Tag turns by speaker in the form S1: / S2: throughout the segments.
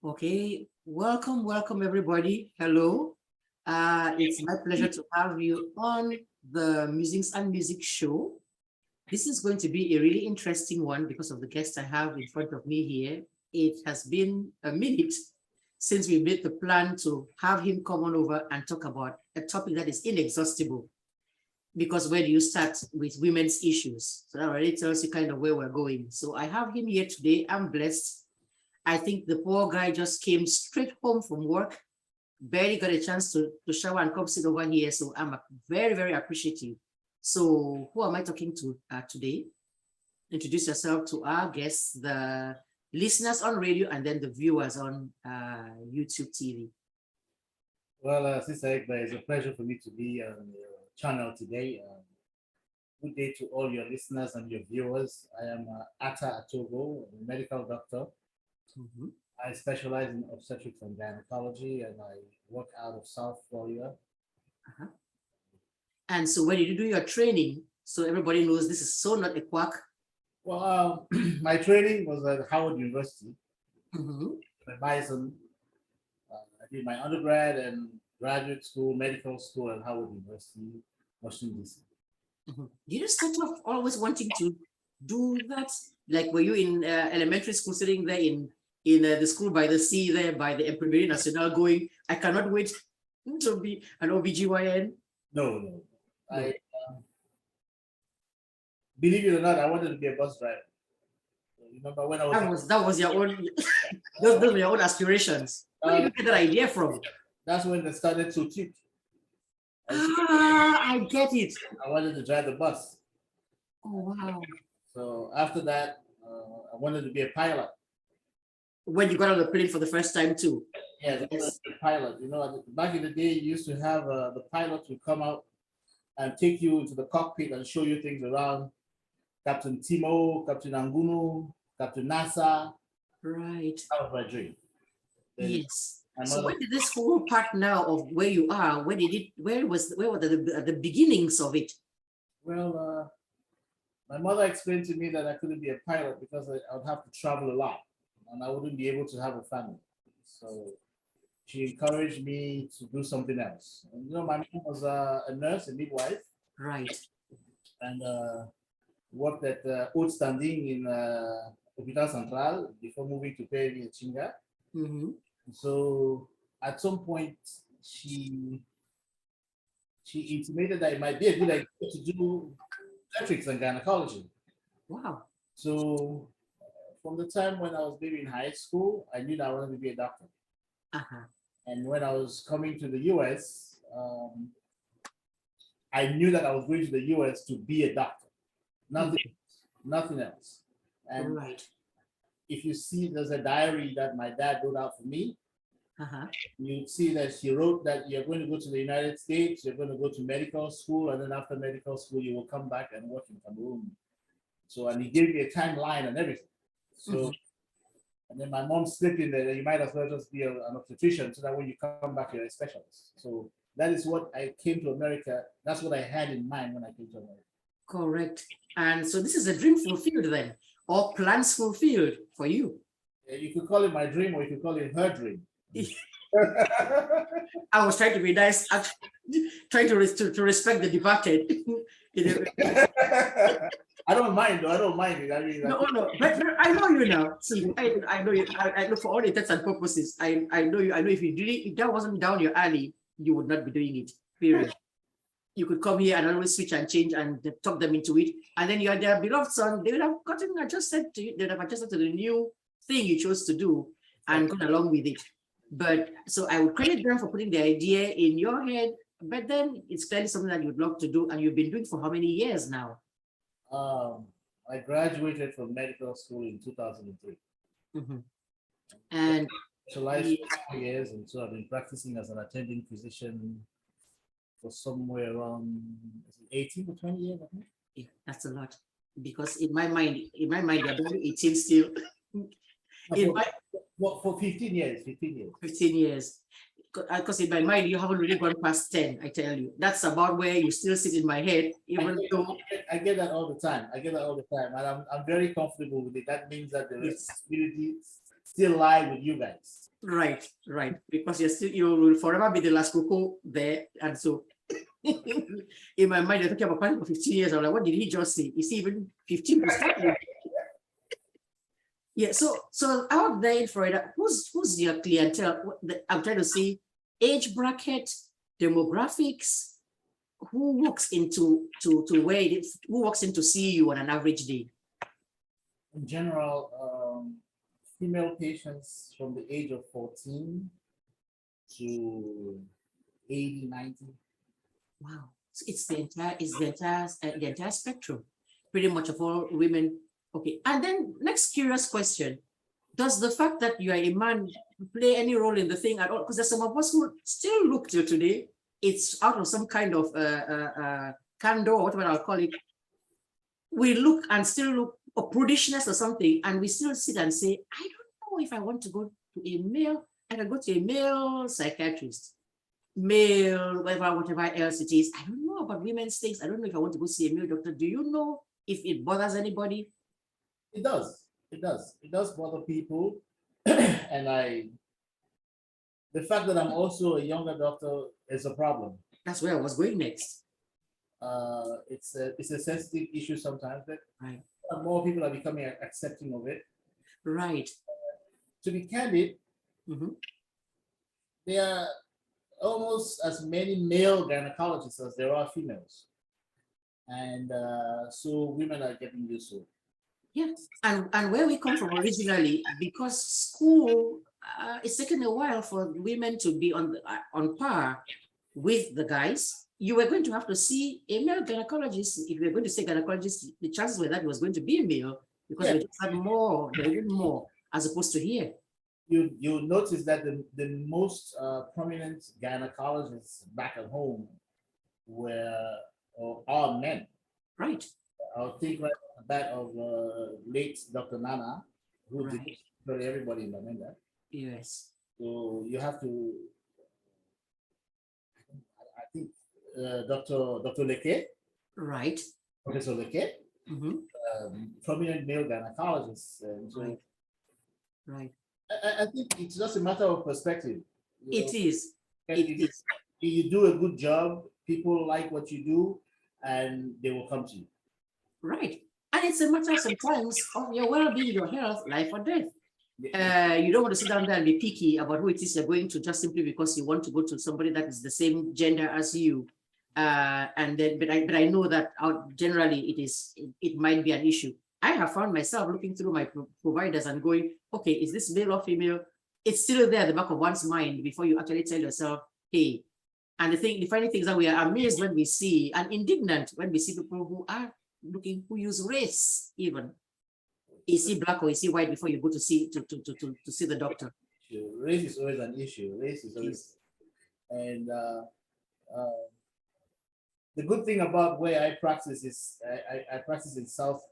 S1: Okay, welcome everybody. Hello. It's my pleasure to have you on the Musings and Music show. This is going to be a really interesting one because of the guest I have in front of me here. It has been a minute since we made the plan to have him come on over and talk about a topic that is inexhaustible. Because where do you start with women's issues? So that already tells you kind of where we're going. So I have him here today. I'm blessed. I think the poor guy just came straight home from work, barely got a chance to shower and come sit over here. So I'm very appreciative. So who am I talking to today? Introduce yourself to our guests, the listeners on radio, and then the viewers on YouTube TV.
S2: Well, Sister EGBE, it's a pleasure for me to be on your channel today. Good day to all your listeners and your viewers. I am Atogho, a medical doctor. I specialize in obstetrics and gynecology, and I work out of South Florida.
S1: And so where did you do your training? So everybody knows this is so not a quack.
S2: Well, my training was at Howard University. At Bison. I did my undergrad and graduate school, medical school at Howard University, Washington, D.C.
S1: Did you start off always wanting to do that? Like, were you in elementary school sitting there in the school by the sea there by the PRE-NATAL going, I cannot wait to be an OBGYN?
S2: No. I believe it or not, I wanted to be a bus driver. Remember when I was
S1: that was your own those were your own aspirations. Where did you get that idea from?
S2: That's when they started to teach.
S1: I get it.
S2: I wanted to drive the bus.
S1: Oh wow.
S2: So after that, I wanted to be a pilot.
S1: When you got on the plane for the first time too?
S2: Yeah, yes. A pilot. Back in the day, you used to have the pilot would come out and take you into the cockpit and show you things around. Captain Timo, Captain Angunu, Captain NASA.
S1: Right.
S2: That was my dream. Then
S1: yes. So when did this whole part now of where you are, where were the beginnings of it?
S2: Well, my mother explained to me that I couldn't be a pilot because I would have to travel a lot and I wouldn't be able to have a family. So she encouraged me to do something else. And, my mom was a nurse, a midwife.
S1: Right.
S2: And worked at haute standing in Hospital Central before moving to PRE-ECLAMPSIA. So at some point, she intimated that it might be a good idea to do obstetrics and gynecology.
S1: Wow.
S2: So from the time when I was maybe in high school, I knew that I wanted to be a doctor. And when I was coming to the US, I knew that I was going to the US to be a doctor. Nothing else. And
S1: right.
S2: If you see, there's a diary that my dad wrote out for me. You see that she wrote that you're going to go to the United States, you're going to go to medical school, and then after medical school, you will come back and work in Cameroon. So, and he gave me a timeline and everything. So, and then my mom slipped in there that you might as well just be an obstetrician so that when you come back, you're a specialist. So that is what I came to America. That's what I had in mind when I came to America.
S1: Correct. And so this is a dream fulfilled then, or plans fulfilled for you.
S2: Yeah, you could call it my dream, or you could call it her dream.
S1: I was trying to be nice, trying to respect the departed.
S2: I don't mind though. I don't mind it. I mean,
S1: no. But I know you now. See, I know you. I know for all intents and purposes. I know you. I know if that wasn't down your alley, you would not be doing it. Period. You could come here and always switch and change and talk them into it. And then you're their beloved son. They would have gotten adjusted to you. They would have adjusted to the new thing you chose to do and gone along with it. But so I would credit them for putting the idea in your head. But then it's clearly something that you'd love to do, and you've been doing for how many years now?
S2: I graduated from medical school in 2003.
S1: And
S2: specialized for 4 years, and so I've been practicing as an attending physician for somewhere around 18 to 20 years, I think.
S1: Yeah, that's a lot. Because in my mind, you're only 18 still.
S2: For 15 years.
S1: 15 years. Because in my mind, you haven't really gone past 10, I tell you. That's about where you still sit in my head, even though...
S2: I get that all the time. And I'm very comfortable with it. That means that the responsibility still lie with you guys.
S1: Right, right. Because you will forever be the last cuckoo there. And so in my mind, you're talking about for 15 years. I'm like, what did he just say? Is he even 15 to start with? Yeah, so out there in Florida, who's your clientele? I'm trying to see age bracket, demographics, who walks into to where it is, who walks in to see you on an average day?
S2: In general, female patients from the age of 14 to 80, 90.
S1: Wow, so it's the entire spectrum, pretty much of all women. Okay, and then next curious question: does the fact that you are a man play any role in the thing at all? Because there's some of us who still look till today. It's out of some kind of candor, or whatever I'll call it. We look and still look or prudishness or something, and we still sit and say, I don't know if I want to go to a male. I can go to a male psychiatrist, male, whatever else it is. I don't know about women's things. I don't know if I want to go see a male doctor. Do you know if it bothers anybody?
S2: It does. It does. It does bother people. And the fact that I'm also a younger doctor is a problem.
S1: That's where I was going next.
S2: It's a sensitive issue sometimes, but
S1: right.
S2: More people are becoming accepting of it.
S1: Right.
S2: To be candid, there are almost as many male gynecologists as there are females. And so women are getting used to it.
S1: Yes, and where we come from originally, because school, it's taken a while for women to be on par with the guys. You were going to have to see a male gynecologist. If you were going to say gynecologist, the chances were that it was going to be a male, because we just had more, there were more, as opposed to here.
S2: You'll notice that the most prominent gynecologists back at home are men.
S1: Right.
S2: I'll think right off the bat of late Dr. Nana, who did for everybody in Bamenda.
S1: Yes.
S2: So you have to, I think, Dr. Leke.
S1: Right.
S2: Professor Leke, prominent male gynecologist. So
S1: right.
S2: I think it's just a matter of perspective.
S1: It is. It is.
S2: You do a good job, people like what you do, and they will come to you.
S1: Right. And it's a matter sometimes of your well-being, your health, life or death. You don't want to sit down there and be picky about who it is you're going to just simply because you want to go to somebody that is the same gender as you. And then, but I know that generally it might be an issue. I have found myself looking through my providers and going, okay, is this male or female? It's still there at the back of one's mind before you actually tell yourself, hey. And the funny thing is that we are amazed when we see, and indignant when we see people who are looking, who use race even. Is he black or is he white before you go to see the doctor?
S2: Race is always an issue. Race is always, and the good thing about where I practice is I practice in South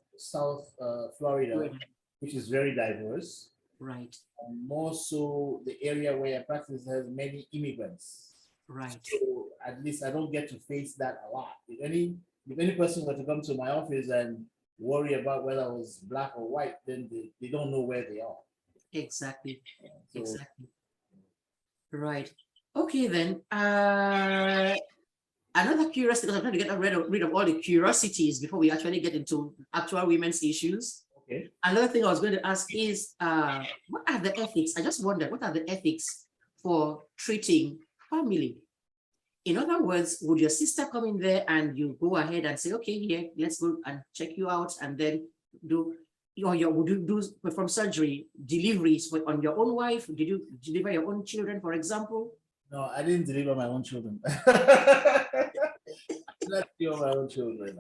S2: Florida, which is very diverse.
S1: Right.
S2: And more so, the area where I practice has many immigrants.
S1: Right.
S2: So at least I don't get to face that a lot. If any person were to come to my office and worry about whether I was black or white, then they don't know where they are.
S1: Exactly.
S2: So,
S1: exactly. Right. Okay, then. Another curiosity, because I'm trying to get rid of all the curiosities before we actually get into actual women's issues.
S2: Okay.
S1: Another thing I was going to ask is, what are the ethics? I just wondered, what are the ethics for treating family? In other words, would your sister come in there and you go ahead and say, okay, here, let's go and check you out, and then would you perform surgery, deliveries on your own wife? Did you deliver your own children, for example?
S2: No, I didn't deliver my own children. Not your my own children.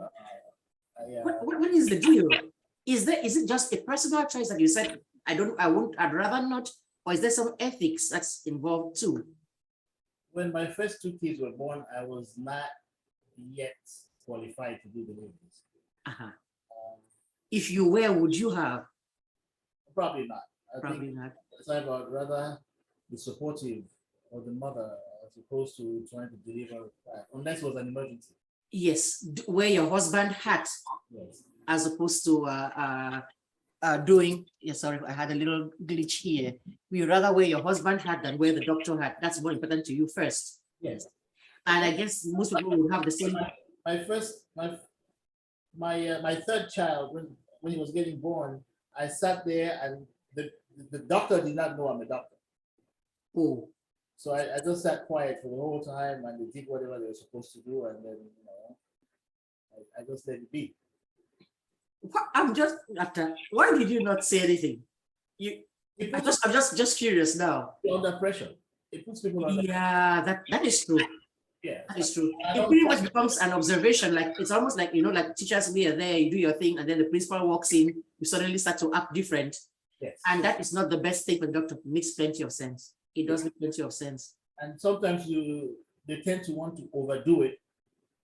S1: What is the deal? Is it just a personal choice that you said, I'd rather not, or is there some ethics that's involved too?
S2: When my first two kids were born, I was not yet qualified to do deliveries.
S1: If you were, would you have?
S2: Probably not.
S1: Probably not.
S2: I would rather be supportive of the mother as opposed to trying to deliver, unless it was an emergency.
S1: Yes, wear your husband hat.
S2: Yes.
S1: As opposed to doing, yeah, sorry, I had a little glitch here. We rather wear your husband hat than wear the doctor hat. That's more important to you first.
S2: Yes.
S1: And I guess most people will have the same.
S2: My third child, when he was getting born, I sat there and the doctor did not know I'm a doctor.
S1: Oh,
S2: So I just sat quiet for the whole time and they did whatever they were supposed to do, and then I just let it be.
S1: I'm just after. Why did you not say anything? I'm just curious now.
S2: Under pressure. It puts people under pressure.
S1: Yeah, that is true.
S2: Yeah,
S1: that is true. It pretty much becomes an observation. Like it's almost like like teachers we are there, you do your thing, and then the principal walks in, you suddenly start to act different.
S2: Yes.
S1: And that is not the best thing for the doctor. It makes plenty of sense. It does make plenty of sense.
S2: And sometimes they tend to want to overdo it.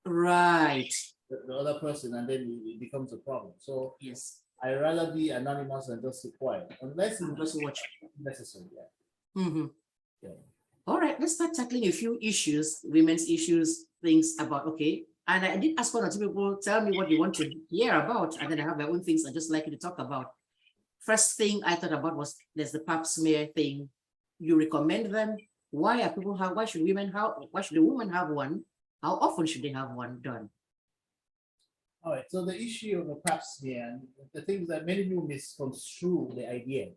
S1: Right.
S2: The other person, and then it becomes a problem. So
S1: yes,
S2: I rather be anonymous and just sit quiet, unless it's
S1: just watch
S2: necessary. Yeah.
S1: Yeah. All right, let's start tackling a few issues, women's issues, things about And I did ask one or two people, tell me what you want to hear about, and then I have my own things I just like you to talk about. First thing I thought about was there's the pap smear thing. You recommend them? Why should a woman have one? How often should they have one done?
S2: All right, so the issue of the pap smear, and the things that many people misconstrue the idea,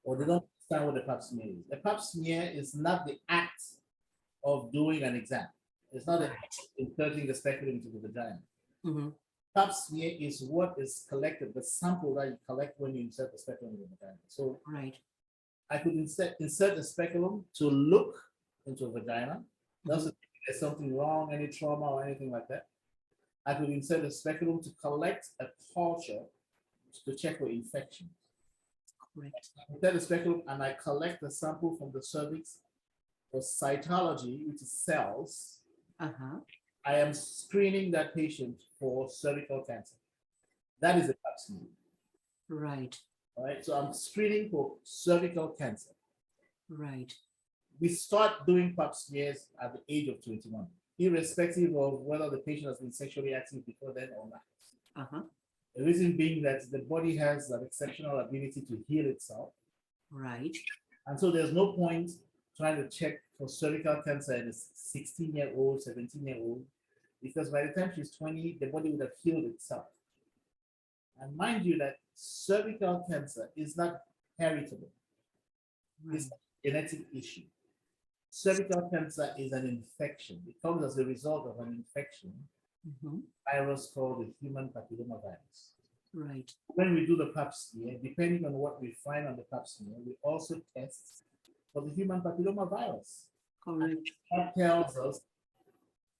S2: or they don't understand what the pap smear is. The pap smear is not the act of doing an exam. It's not the act of inserting the speculum into the vagina. Pap smear is what is collected, the sample that you collect when you insert the speculum in the vagina. So I could insert the speculum to look into a vagina. Doesn't mean there's something wrong, any trauma or anything like that. I could insert a speculum to collect a culture to check for infection. Correct. I insert a speculum and I collect a sample from the cervix for cytology, which is cells. I am screening that patient for cervical cancer. That is a pap smear.
S1: Right.
S2: All right. So I'm screening for cervical cancer.
S1: Right.
S2: We start doing pap smears at the age of 21. Irrespective of whether the patient has been sexually active before then or not. The reason being that the body has an exceptional ability to heal itself.
S1: Right.
S2: And so there's no point trying to check for cervical cancer in a 16-year-old, 17-year-old, because by the time she's 20, the body would have healed itself. And mind you that cervical cancer is not heritable. It's a genetic issue. Cervical cancer is an infection. It comes as a result of an infection, virus called the human papillomavirus. Right. When we do the pap smear, depending on what we find on the pap smear, we also test for the human papillomavirus. Correct. That tells us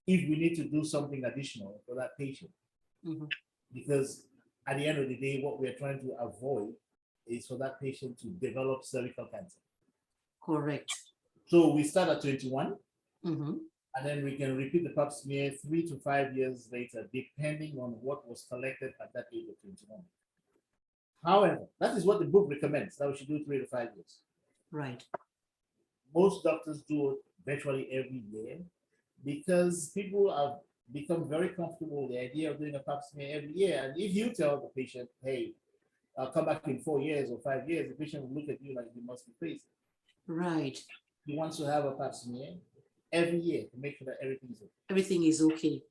S2: if we need to do something additional for that patient. Because at the end of the day, what we're trying to avoid is for that patient to develop cervical cancer. Correct. So we start at 21, and then we can repeat the pap smear 3 to 5 years later, depending on what was collected at that age of 21. However, that is what the book recommends, that we should do 3 to 5 years. Right. Most doctors do it virtually every year because people have become very comfortable with the idea of doing a pap smear every year. And if you tell the patient, hey, I'll come back in 4 years or 5 years, the patient will look at you like you must be crazy. Right. He wants to have a pap smear every year to make sure that everything is okay. Everything is okay.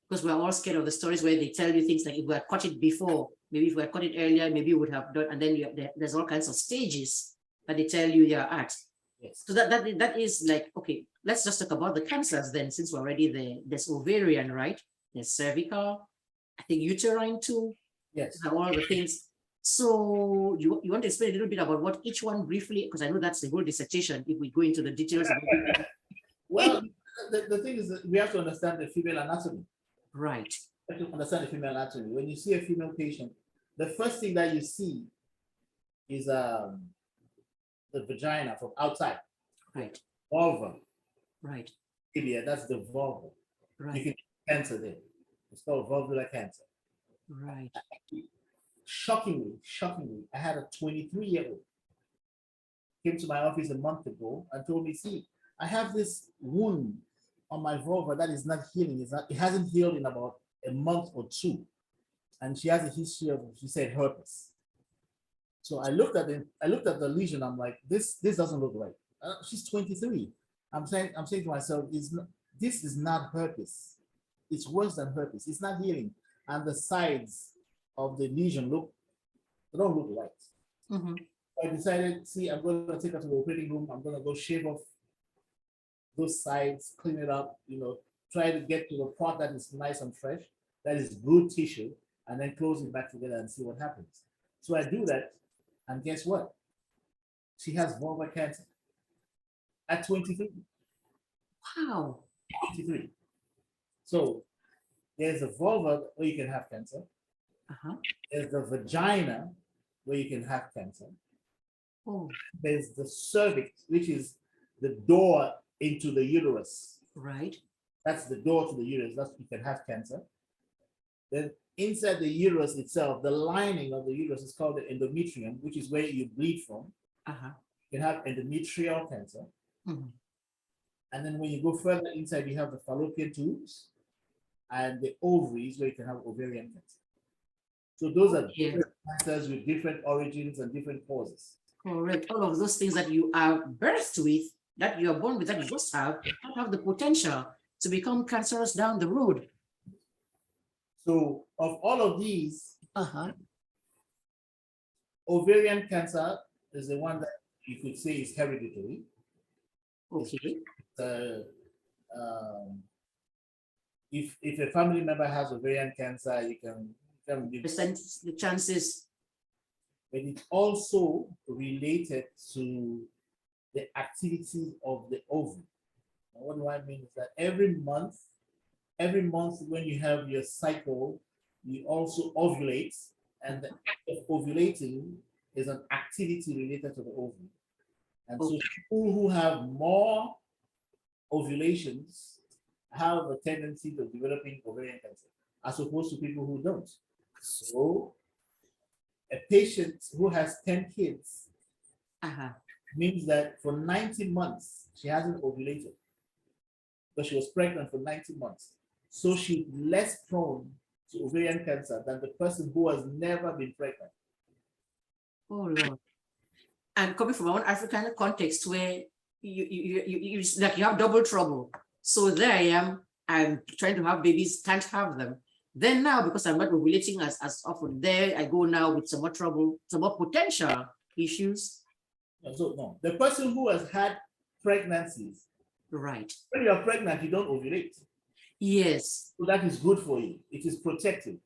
S2: Because we're all scared of the stories where they tell you things like if we had caught it before, maybe if we had caught it earlier, maybe we would have done, and then there's all kinds of stages that they tell you you're at. Yes. So that is like, okay, let's just talk about the cancers then, since we're already there. There's ovarian, right? There's cervical, I think uterine too. Yes. All the things. So you want to explain a little bit about what each one briefly, because I know that's the whole dissertation, if we go into the details. Well, the thing is that we have to understand the female anatomy. Right. We have to understand the female anatomy. When you see a female patient, the first thing that you see is the vagina from outside. Right. Vulva. Right. Tibia, that's the vulva. Right. You can get cancer there. It's called vulvar cancer. Right. Shockingly, I had a 23-year-old came to my office a month ago and told me, see, I have this wound on my vulva that is not healing. It hasn't healed in about a month or two. And she has a history of, she said, herpes. So I looked at the lesion. I'm like, this doesn't look right. She's 23. I'm saying to myself, this is not herpes. It's worse than herpes. It's not healing. And the sides of the lesion they don't look right.
S1: Mm-hmm.
S2: So I decided, see, I'm going to take her to the operating room. I'm going to go shave off those sides, clean it up, try to get to the part that is nice and fresh, that is good tissue, and then close it back together and see what happens. So I do that, and guess what? She has vulvar cancer at 23.
S1: Wow.
S2: 23. So there's a vulva where you can have cancer.
S1: Uh-huh.
S2: There's the vagina where you can have cancer.
S1: Oh.
S2: There's the cervix, which is the door into the uterus.
S1: Right.
S2: That's the door to the uterus. That's you can have cancer. Then inside the uterus itself, the lining of the uterus is called the endometrium, which is where you bleed from.
S1: Uh-huh.
S2: You can have endometrial cancer.
S1: Mm-hmm.
S2: And then when you go further inside, you have the fallopian tubes and the ovaries where you can have ovarian cancer. So those are different cancers with different origins and different causes.
S1: Correct. All of those things that you are birthed with, that you are born with, that you just have the potential to become cancerous down the road.
S2: So of all of these, ovarian cancer is the one that you could say is hereditary.
S1: Okay.
S2: If a family member has ovarian cancer, you can
S1: percent the chances.
S2: But it's also related to the activities of the ovary. And what do I mean is that every month when you have your cycle, you also ovulate, and the act of ovulating is an activity related to the ovary. And so people who have more ovulations have a tendency to developing ovarian cancer, as opposed to people who don't. So a patient who has 10 kids means that for 90 months, she hasn't ovulated, but she was pregnant for 90 months. So she's less prone to ovarian cancer than the person who has never been pregnant.
S1: Oh, Lord. And coming from one African context where you like you have double trouble. So there I am, I'm trying to have babies, can't have them. Then now, because I'm not ovulating as often, there I go now with some more trouble, some more potential issues.
S2: So no, the person who has had pregnancies,
S1: right?
S2: When you're pregnant, you don't ovulate.
S1: Yes.
S2: So that is good for you. It is protective.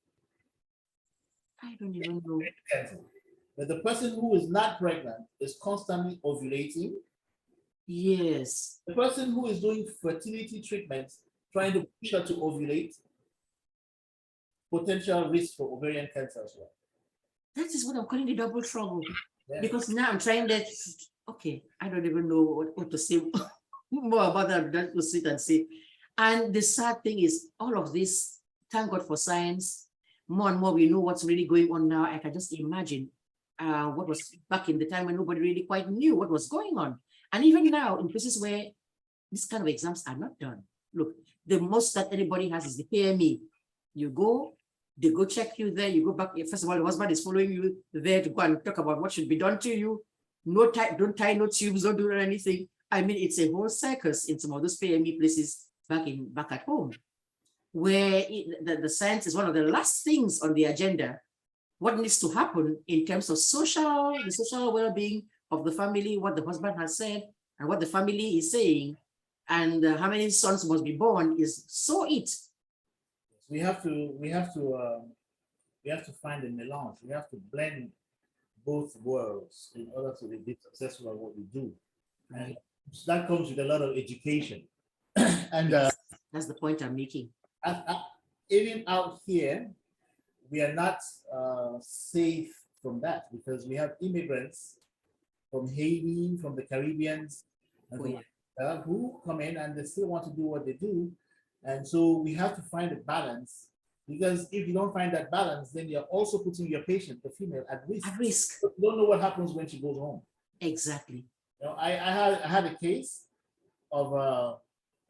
S1: I don't even know.
S2: But the person who is not pregnant is constantly ovulating.
S1: Yes.
S2: The person who is doing fertility treatments, trying to push her to ovulate, potential risk for ovarian cancer as well.
S1: That is what I'm calling the double trouble. Yeah. Because now I'm trying that. Okay, I don't even know what to say more about that than to sit and say. And the sad thing is, all of this, thank God for science. More and more we know what's really going on now. I can just imagine what was back in the time when nobody really quite knew what was going on. And even now, in places where this kind of exams are not done, look, the most that anybody has is the PME. You go, they go check you there, you go back. First of all, the husband is following you there to go and talk about what should be done to you. No tie, don't tie no tubes, don't do anything. I mean, it's a whole circus in some of those PME places back at home, where the science is one of the last things on the agenda. What needs to happen in terms of the social well-being of the family, what the husband has said, and what the family is saying, and how many sons must be born is so it.
S2: We have to find a melange. We have to blend both worlds in order to be successful at what we do. And that comes with a lot of education. And
S1: yes, that's the point I'm making.
S2: Even out here, we are not safe from that, because we have immigrants from Haiti, from the Caribbeans, and who come in and they still want to do what they do. And so we have to find a balance, because if you don't find that balance, then you're also putting your patient, the female, at risk. At risk. You don't know what happens when she goes home.
S1: Exactly.
S2: You know, I had a case of a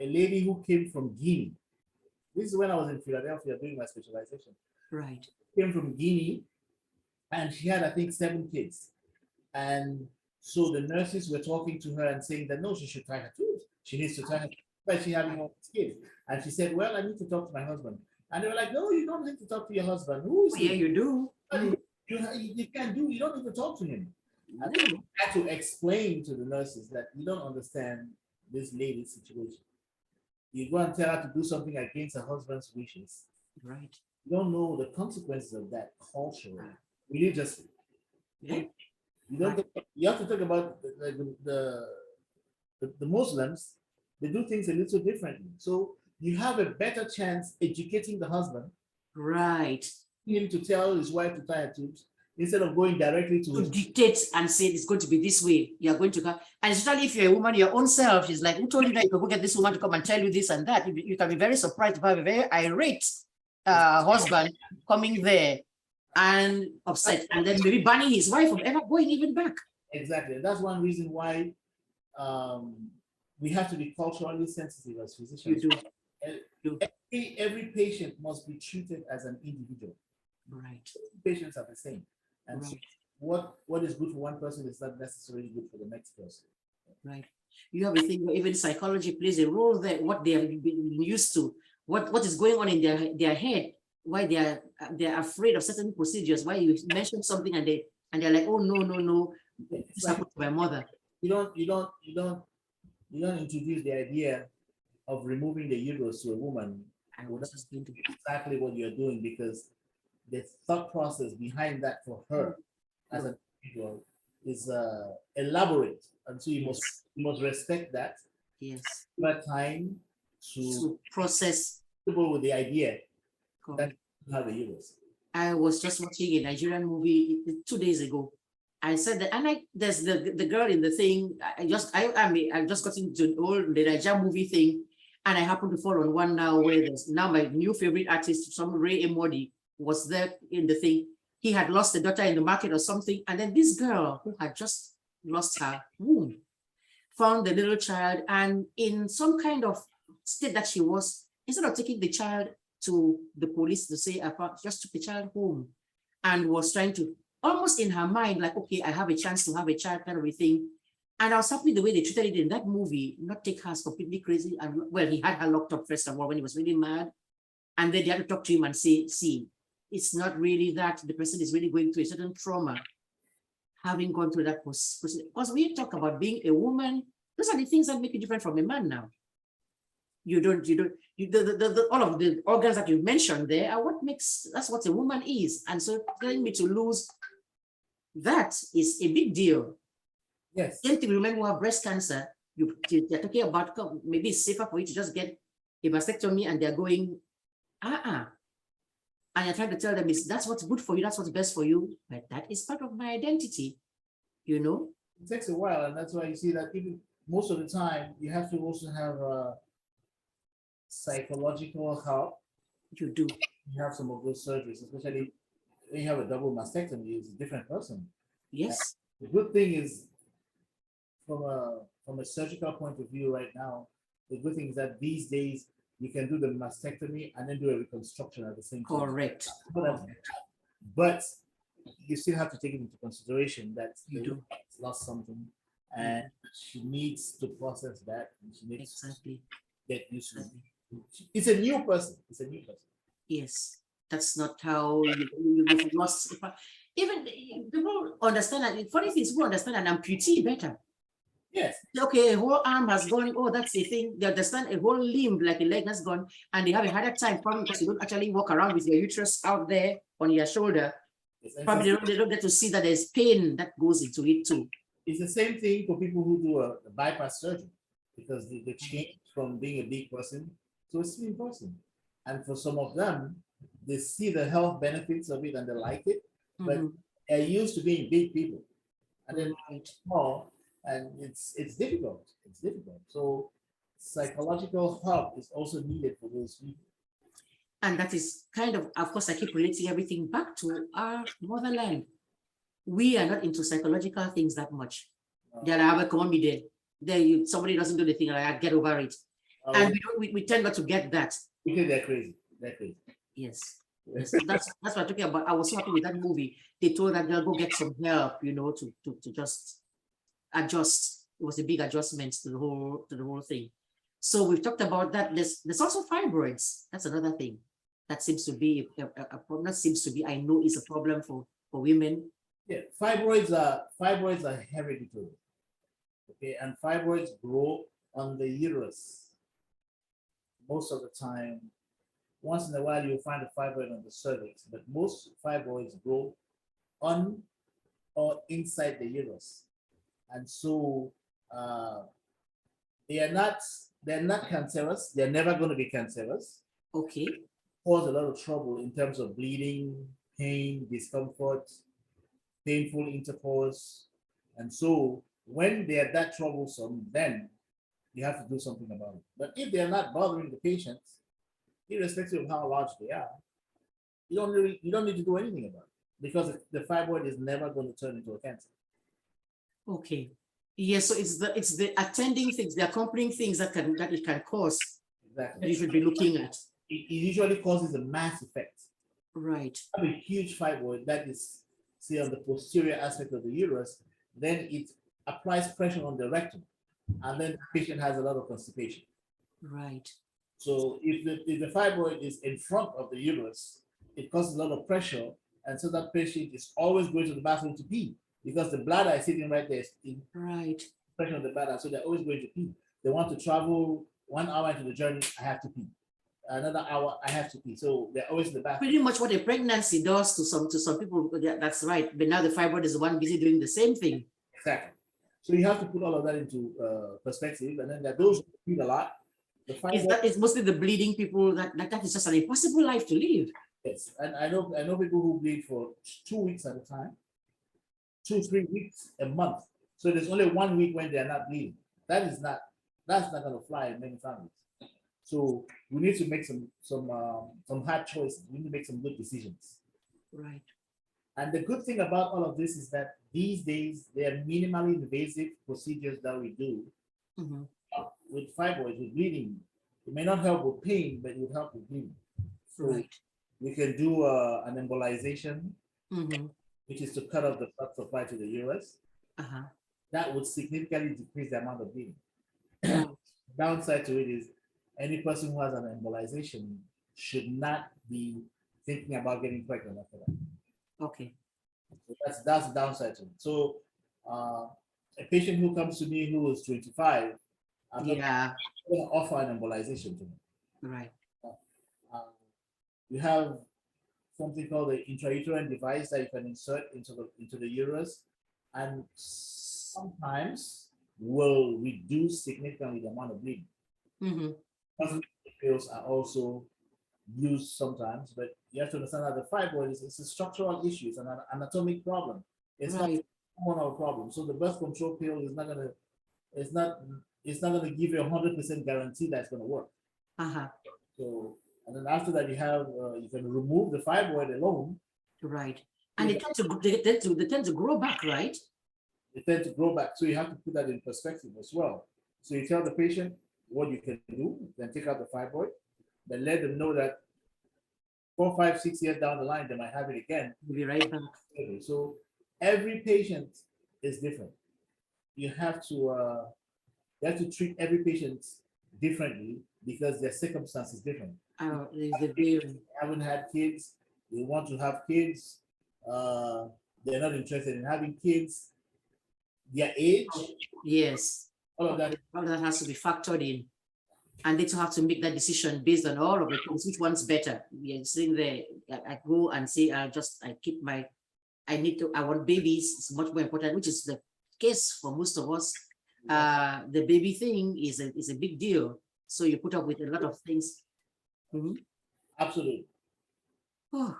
S2: lady who came from Guinea. This is when I was in Philadelphia doing my specialization.
S1: Right.
S2: Came from Guinea, and she had, I think, 7 kids. And so the nurses were talking to her and saying that no, she should tie her tooth. She needs to tie her tooth, but she's having all these kids. And she said, well, I need to talk to my husband. And they were like, no, you don't need to talk to your husband. Who is he?
S1: Yeah, you do.
S2: You can't do, you don't need to talk to him. And I had to explain to the nurses that you don't understand this lady's situation. You go and tell her to do something against her husband's wishes.
S1: Right.
S2: You don't know the consequences of that culturally, religiously.
S1: Yeah.
S2: You don't. You have to talk about the Muslims. They do things a little differently. So you have a better chance educating the husband.
S1: Right.
S2: Him to tell his wife to tie her tubes instead of going directly to
S1: dictate and say it's going to be this way. You're going to go, and especially if you're a woman, your own self, she's like, who told you that you could go get this woman to come and tell you this and that? You can be very surprised to have a very irate husband coming there and upset, and then maybe banning his wife from ever going even back.
S2: Exactly. That's one reason why we have to be culturally sensitive as physicians.
S1: You do.
S2: Every patient must be treated as an individual.
S1: Right.
S2: Patients are the same. And
S1: right.
S2: So what is good for one person is not necessarily good for the next person.
S1: Right. You have a thing where even psychology plays a role there, what they have been used to, what is going on in their head, why they're afraid of certain procedures, why you mention something and they're like, oh no, this happened to my mother.
S2: You don't introduce the idea of removing the uterus to a woman.
S1: I was just going to
S2: exactly what you're doing, because the thought process behind that for her as an individual is elaborate, and so you must respect that.
S1: Yes.
S2: But time to
S1: process
S2: people with the idea that you have a uterus.
S1: I was just watching a Nigerian movie 2 days ago. I said that, and there's the girl in the thing. I just got into the Nigerian movie thing, and I happened to fall on one now where there's now my new favorite artist, some Ray Emodi, was there in the thing. He had lost a daughter in the market or something, and then this girl who had just lost her womb found the little child, and in some kind of state that she was, instead of taking the child to the police to say, I just took the child home, and was trying to, almost in her mind, like, okay, I have a chance to have a child kind of a thing. And I was happy the way they treated it in that movie, not take her as completely crazy. And well, he had her locked up first of all when he was really mad. And then they had to talk to him and say, see, it's not really that the person is really going through a certain trauma, having gone through that process. Because we talk about being a woman, those are the things that make you different from a man now. All of the organs that you mentioned there are what makes, that's what a woman is. And so telling me to lose that is a big deal.
S2: Yes.
S1: Same thing, remember who have breast cancer, they're talking about, maybe it's safer for you to just get a mastectomy, and they're going, and you're trying to tell them, that's what's good for you, that's what's best for you, but that is part of my identity, you know?
S2: It takes a while, and that's why you see that even most of the time, you have to also have psychological help.
S1: You do.
S2: You have some of those surgeries, especially when you have a double mastectomy, it's a different person.
S1: Yes.
S2: The good thing is, from a surgical point of view right now, the good thing is that these days you can do the mastectomy and then do a reconstruction at the same time.
S1: Correct.
S2: But you still have to take it into consideration that
S1: you do
S2: lost something, and she needs to process that, and she needs to get used to it. It's a new person. It's a new person.
S1: Yes, that's not how you've lost. Even people understand that. Funny things, people understand an amputee better.
S2: Yes.
S1: Okay, a whole arm has gone. Oh, that's the thing. They understand a whole limb, like a leg has gone, and they have a harder time probably because you don't actually walk around with your uterus out there on your shoulder. Yes, probably they don't get to see that there's pain that goes into it too.
S2: It's the same thing for people who do a bypass surgery, because they change from being a big person to a slim person. And for some of them, they see the health benefits of it and they like it, but they're used to being big people. And then small, and it's difficult. It's difficult. So psychological help is also needed for those people.
S1: And that is kind of course, I keep relating everything back to our motherland. We are not into psychological things that much. Somebody doesn't do the thing, I get over it. And we tend not to get that.
S2: Because they're crazy. They're crazy.
S1: Yes. Yes, that's what I'm talking about. I was so happy with that movie. They told that girl go get some help, you know, to just adjust. It was a big adjustment to the whole thing. So we've talked about that. There's also fibroids. That's another thing that seems to be a problem. That seems to be, I know, is a problem for women.
S2: Yeah, fibroids are hereditary. Okay, and fibroids grow on the uterus. Most of the time, once in a while you'll find a fibroid on the cervix, but most fibroids grow on or inside the uterus. And so they're not cancerous. They're never going to be cancerous.
S1: Okay.
S2: Cause a lot of trouble in terms of bleeding, pain, discomfort, painful intercourse. And so when they are that troublesome, then you have to do something about it. But if they're not bothering the patients, irrespective of how large they are, you don't need to do anything about it, because the fibroid is never going to turn into a cancer.
S1: Okay. Yes, so it's the attending things, the accompanying things that it can cause.
S2: Exactly.
S1: That you should be looking at.
S2: It usually causes a mass effect.
S1: Right.
S2: Have a huge fibroid that is, say, on the posterior aspect of the uterus, then it applies pressure on the rectum, and then the patient has a lot of constipation.
S1: Right.
S2: So if the fibroid is in front of the uterus, it causes a lot of pressure, and so that patient is always going to the bathroom to pee, because the bladder is sitting right there,
S1: right,
S2: pressure on the bladder, so they're always going to pee. They want to travel 1 hour into the journey, I have to pee. Another hour, I have to pee. So they're always in the bathroom.
S1: Pretty much what a pregnancy does to some people. That's right. But now the fibroid is the one busy doing the same thing.
S2: Exactly. So you have to put all of that into perspective, and then there are those who bleed a lot.
S1: It's mostly the bleeding people that is just an impossible life to live.
S2: Yes, and I know people who bleed for 2 weeks at a time, 2-3 weeks a month. So there's only 1 week when they are not bleeding. That's not going to fly in many families. So we need to make some hard choices. We need to make some good decisions.
S1: Right.
S2: And the good thing about all of this is that these days there are minimally invasive procedures that we do with fibroids, with bleeding. It may not help with pain, but it will help with bleeding. So
S1: right.
S2: We can do an embolization, which is to cut off the blood supply to the uterus. That would significantly decrease the amount of bleeding. Downside to it is any person who has an embolization should not be thinking about getting pregnant after that.
S1: Okay.
S2: So that's the downside to it. So a patient who comes to me who is 25, I'm not going to offer an embolization to him.
S1: Right.
S2: You have something called the intrauterine device that you can insert into the uterus, and sometimes will reduce significantly the amount of bleeding. Pills are also used sometimes, but you have to understand that the fibroid is a structural issue. It's an anatomic problem. It's not a hormonal problem. So the birth control pill is not gonna, it's not gonna give you 100% guarantee that it's gonna work. So, and then after that, you have you can remove the fibroid alone.
S1: Right. And they tend to grow back, right?
S2: They tend to grow back. So you have to put that in perspective as well. So you tell the patient what you can do, then take out the fibroid, then let them know that 4, 5, 6 years down the line, they might have it again.
S1: We'll be right back.
S2: So every patient is different. You have to treat every patient differently because their circumstances different. They haven't had kids, they want to have kids, they're not interested in having kids, their age.
S1: Yes.
S2: All of that
S1: has to be factored in. And they have to make that decision based on all of the things, which one's better. We are sitting there, I go and say, I want babies. It's much more important, which is the case for most of us. The baby thing is a big deal. So you put up with a lot of things.
S2: Absolutely.
S1: Oh,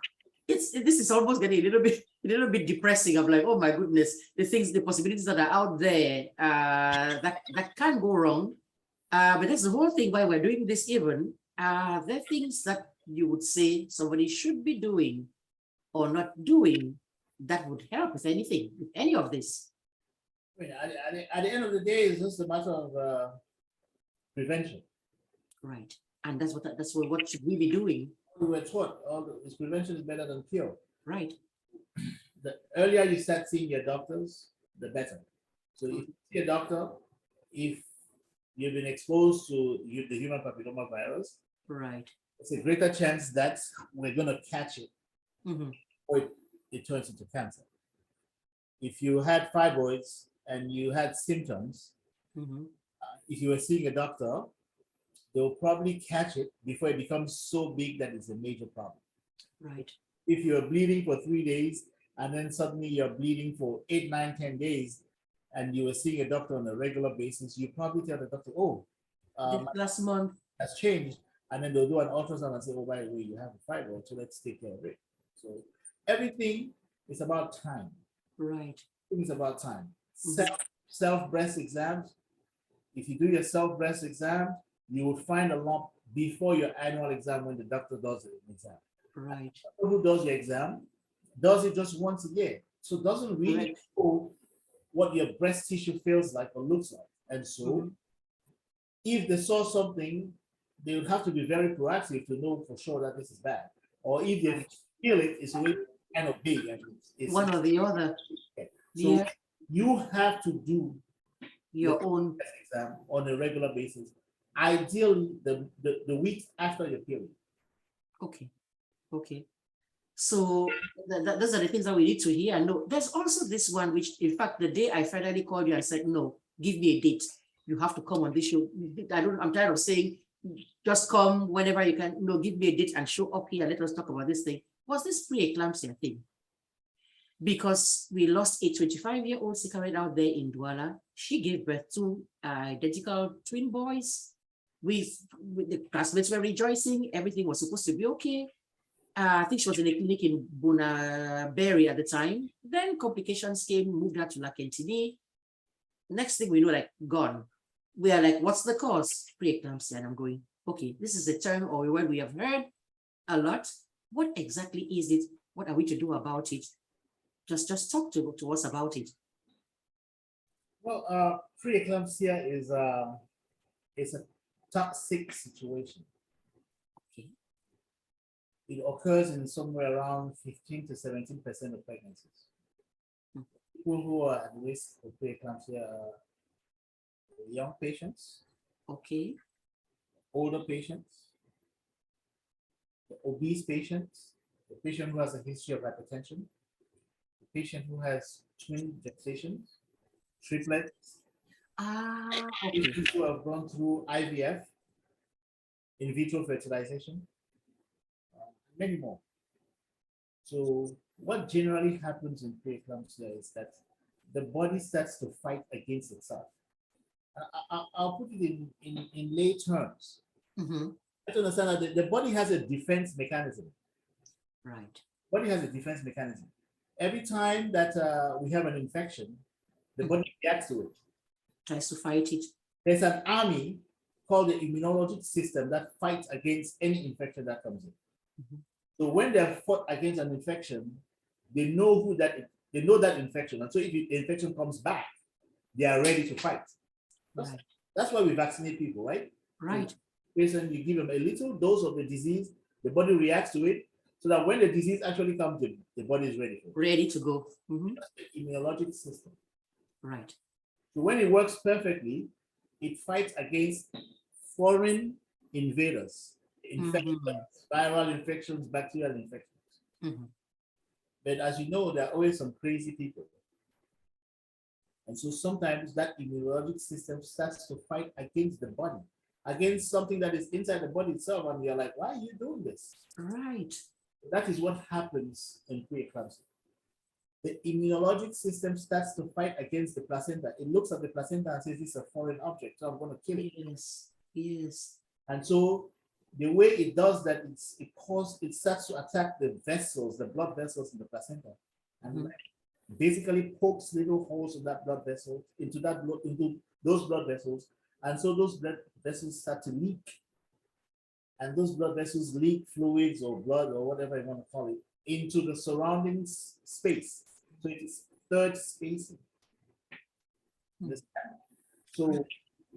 S1: this is almost getting a little bit depressing. I'm like, oh my goodness, the possibilities that are out there that can go wrong. But that's the whole thing why we're doing this even. There are things that you would say somebody should be doing or not doing that would help with anything, with any of this.
S2: I mean, at the end of the day, it's just a matter of prevention.
S1: Right. And that's what should we be doing?
S2: We were taught prevention is better than cure.
S1: Right.
S2: The earlier you start seeing your doctors, the better. So if you see a doctor, if you've been exposed to the human papilloma virus,
S1: right,
S2: it's a greater chance that we're going to catch it or it turns into cancer. If you had fibroids and you had symptoms, if you were seeing a doctor, they'll probably catch it before it becomes so big that it's a major problem.
S1: Right.
S2: If you're bleeding for 3 days and then suddenly you're bleeding for 8, 9, 10 days, and you were seeing a doctor on a regular basis, you probably tell the doctor, oh,
S1: last month
S2: has changed. And then they'll do an ultrasound and say, oh, by the way, you have a fibroid, so let's take care of it. So everything is about time.
S1: Right.
S2: It's about time. Self breast exams. If you do your self breast exam, you will find a lump before your annual exam when the doctor does the exam.
S1: Right.
S2: Who does your exam does it just once a year, so doesn't really know what your breast tissue feels like or looks like. And so, if they saw something, they would have to be very proactive to know for sure that this is bad. Or if they feel it's really kind of big, and it's
S1: one or the other.
S2: So you have to do
S1: your own
S2: exam on a regular basis. Ideally, the week after your period.
S1: Okay. Okay. So those are the things that we need to hear and know. There's also this one, which in fact, the day I finally called you and said, no, give me a date. You have to come on this show. I'm tired of saying, just come whenever you can. No, give me a date and show up here. Let us talk about this thing. Was this pre-eclampsia thing? Because we lost a 25-year-old sick out there in Douala. She gave birth to identical twin boys. With the classmates were rejoicing. Everything was supposed to be okay. I think she was in a clinic in Bunaberry at the time. Then complications came, moved her to Lakentini. Next thing we know, like, gone. We are like, what's the cause? Pre-eclampsia. And I'm going, okay, this is a term or a word we have heard a lot. What exactly is it? What are we to do about it? Just talk to us about it.
S2: Well, pre-eclampsia is a toxic situation.
S1: Okay.
S2: It occurs in somewhere around 15 to 17% of pregnancies. People who are at risk of pre-eclampsia are young patients,
S1: okay,
S2: older patients, the obese patients, the patient who has a history of hypertension, the patient who has twin gestations, triplets,
S1: okay.
S2: patients who have gone through IVF, in vitro fertilization, many more. So what generally happens in pre-eclampsia is that the body starts to fight against itself. I'll put it in lay terms. I understand that the body has a defense mechanism.
S1: Right.
S2: Body has a defense mechanism. Every time that we have an infection, the body reacts to it.
S1: Tries to fight it.
S2: There's an army called the immunologic system that fights against any infection that comes in. So when they're fought against an infection, they know that infection. And so if the infection comes back, they are ready to fight. That's why we vaccinate people, right?
S1: Right.
S2: So you give them a little dose of the disease, the body reacts to it, so that when the disease actually comes in, the body is ready for it.
S1: Ready to go.
S2: That's the immunologic system.
S1: Right.
S2: So when it works perfectly, it fights against foreign invaders, infections, viral infections, bacterial infections. But as you know, there are always some crazy people. And so sometimes that immunologic system starts to fight against the body, against something that is inside the body itself. And you're like, why are you doing this?
S1: Right.
S2: That is what happens in pre-eclampsia. The immunologic system starts to fight against the placenta. It looks at the placenta and says, this is a foreign object, so I'm going to kill it.
S1: Yes. Yes.
S2: And so the way it does that, it starts to attack the vessels, the blood vessels in the placenta, and basically pokes little holes in that blood vessel, into those blood vessels. And so those blood vessels start to leak. And those blood vessels leak fluids or blood or whatever you want to call it into the surrounding space. So it is third spacing. So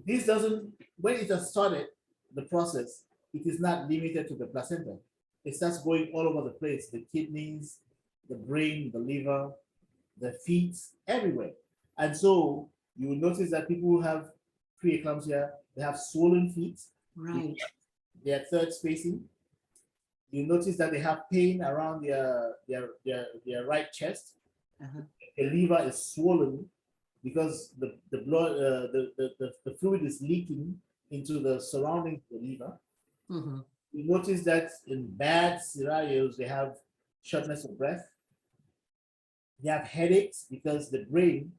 S2: this doesn't, when it has started the process, it is not limited to the placenta. it starts going all over the place, the kidneys, the brain, the liver, the feet, everywhere. And so you will notice that people who have pre-eclampsia, they have swollen feet.
S1: Right.
S2: Their third spacing. You notice that they have pain around their right chest. The liver is swollen because the blood, the fluid is leaking into the surroundings of the liver. You notice that in bad scenarios, they have shortness of breath. They have headaches because the brain,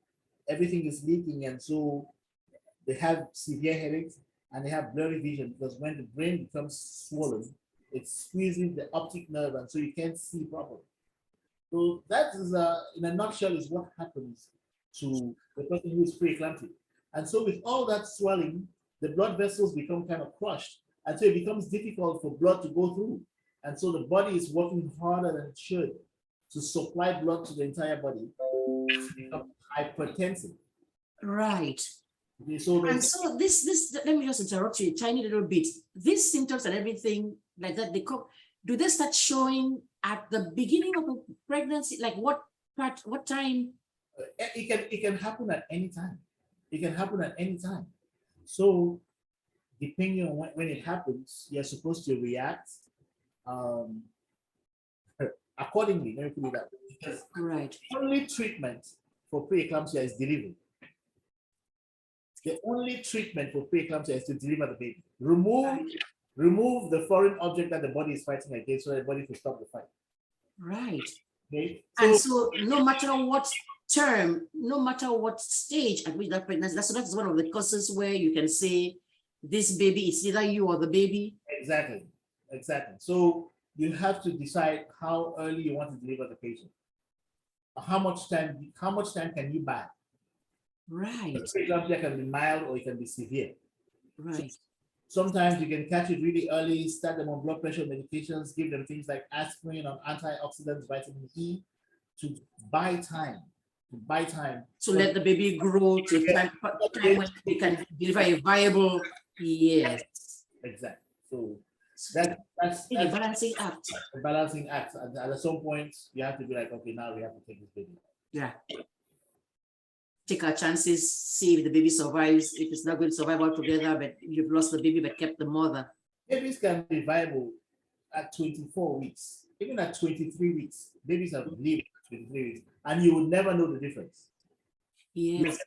S2: everything is leaking, and so they have severe headaches, and they have blurry vision because when the brain becomes swollen, it's squeezing the optic nerve, and so you can't see properly. So that is, in a nutshell, is what happens to the person who is pre-eclamptic. And so with all that swelling, the blood vessels become kind of crushed, and so it becomes difficult for blood to go through. And so the body is working harder than it should to supply blood to the entire body. It's become hypertensive.
S1: Right.
S2: Okay, so
S1: and so this, let me just interrupt you a tiny little bit. These symptoms and everything like that, do they start showing at the beginning of a pregnancy? Like what time?
S2: It can happen at any time. It can happen at any time. So depending on when it happens, you're supposed to react accordingly. Let me put it that way. Because
S1: right.
S2: The only treatment for pre-eclampsia is delivery. The only treatment for pre-eclampsia is to deliver the baby. Remove the foreign object that the body is fighting against, so the body can stop the fight.
S1: Right.
S2: Okay.
S1: And so no matter what term, no matter what stage at which that pregnancy, that's one of the causes where you can say this baby is either you or the baby.
S2: Exactly. So you have to decide how early you want to deliver the patient. How much time can you buy?
S1: Right.
S2: Pre-eclampsia can be mild or it can be severe.
S1: Right.
S2: So sometimes you can catch it really early, start them on blood pressure medications, give them things like aspirin or antioxidants, vitamin E, to buy time.
S1: To let the baby grow to a time when they can deliver a viable, yes.
S2: Exactly. So that's
S1: a balancing act.
S2: A balancing act. And at some point, you have to be like, okay, now we have to take this baby.
S1: Yeah. Take our chances, see if the baby survives. If it's not going to survive altogether, but you've lost the baby but kept the mother.
S2: Babies can be viable at 24 weeks, even at 23 weeks. Babies have lived at 23 weeks, and you will never know the difference.
S1: Yes.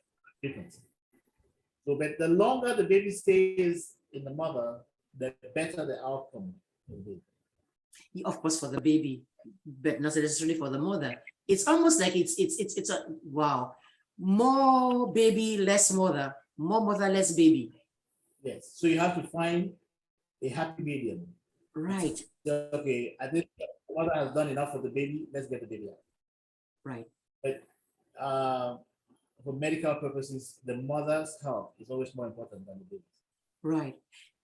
S2: So, but the longer the baby stays in the mother, the better the outcome will be.
S1: Of course, for the baby, but not necessarily for the mother. It's almost like it's a wow. More baby, less mother. More mother, less baby.
S2: Yes. So you have to find a happy medium.
S1: Right.
S2: Okay, I think the mother has done enough for the baby. Let's get the baby out.
S1: Right.
S2: But for medical purposes, the mother's health is always more important than the baby.
S1: Right.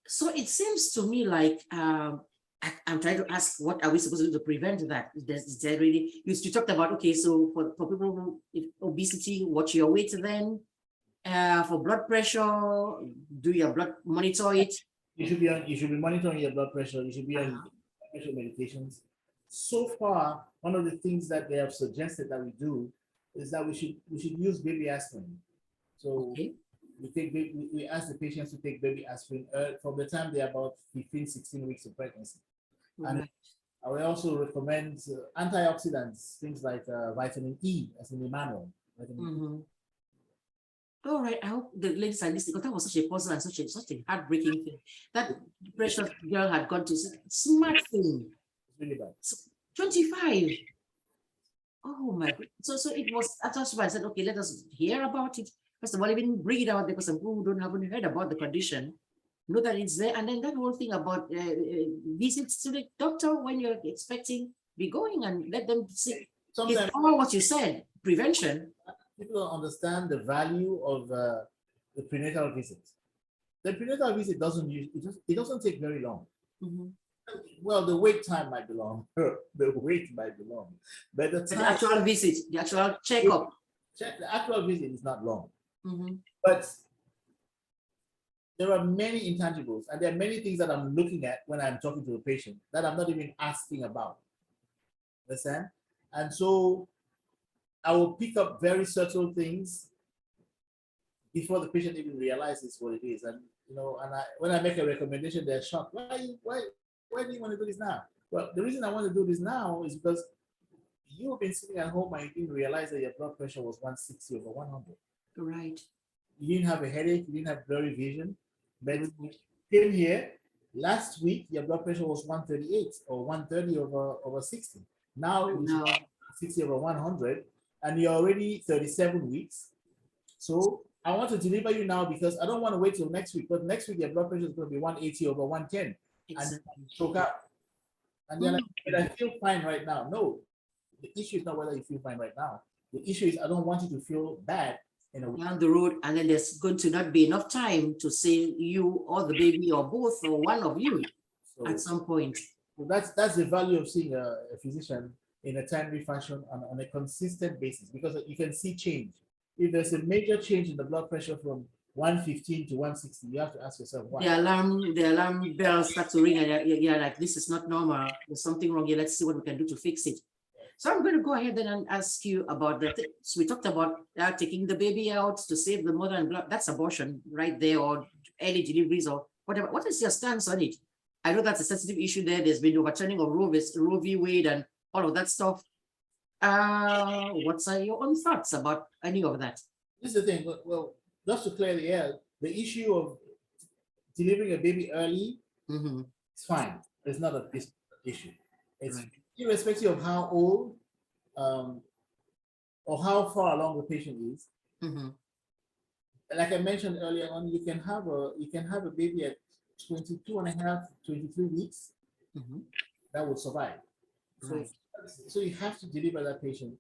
S1: So it seems to me like I'm trying to ask, what are we supposed to do to prevent that? Is there really, you talked about, okay, so for people with obesity, watch your weight then. For blood pressure, do your blood, monitor it.
S2: You should be monitoring your blood pressure. You should be on blood pressure medications. So far, one of the things that they have suggested that we do is that we should use baby aspirin. So okay. We ask the patients to take baby aspirin from the time they're about 15, 16 weeks of pregnancy. Right. And I will also recommend antioxidants, things like vitamin E, as in the manual.
S1: All right, I hope the ladies are listening, because that was such a puzzle and such a heartbreaking thing. That precious girl had gone to smart thing.
S2: It's really bad.
S1: So, 25. Oh my God. So it was, that's why I said, okay, let us hear about it. First of all, even bring it out because some people who haven't heard about the condition know that it's there. And then that whole thing about visits to the doctor when you're expecting, be going and let them see. It's all what you said, prevention.
S2: People don't understand the value of the prenatal visit. The prenatal visit it doesn't take very long. Well, the wait time might be long. The wait might be long, but the
S1: actual visit, the actual checkup.
S2: The actual visit is not long. But there are many intangibles, and there are many things that I'm looking at when I'm talking to a patient that I'm not even asking about. Understand? And so I will pick up very subtle things before the patient even realizes what it is. And when I make a recommendation, they're shocked. Why do you want to do this now? Well, the reason I want to do this now is because you've been sitting at home and you didn't realize that your blood pressure was 160 over 100.
S1: Right.
S2: You didn't have a headache, you didn't have blurry vision, but you came here last week, your blood pressure was 138 or 130 over 60. Now it's 60 over 100, and you're already 37 weeks. So I want to deliver you now because I don't want to wait till next week. But next week your blood pressure is going to be 180 over 110, exactly. And choke out. And then I feel fine right now. No, the issue is not whether you feel fine right now. The issue is I don't want you to feel bad
S1: down the road, and then there's going to not be enough time to say you or the baby or both or one of you at some point.
S2: So that's the value of seeing a physician in a timely fashion on a consistent basis, because you can see change. If there's a major change in the blood pressure from 115 to 160, you have to ask yourself why.
S1: The alarm bells start to ring, and you're like, this is not normal. There's something wrong here. Let's see what we can do to fix it. So I'm going to go ahead and ask you about that. So we talked about taking the baby out to save the mother and blood. That's abortion right there, or early deliveries or whatever. What is your stance on it? I know that's a sensitive issue there. There's been overturning of Roe v. Wade and all of that stuff. What's your own thoughts about any of that?
S2: This is the thing. Well, just to clear the air, the issue of delivering a baby early, it's fine. It's not a issue. It's right. Irrespective of how old or how far along the patient is. Like I mentioned earlier on, you can have a baby at 22 and a half, 23 weeks that would survive. Right. So you have to deliver that patient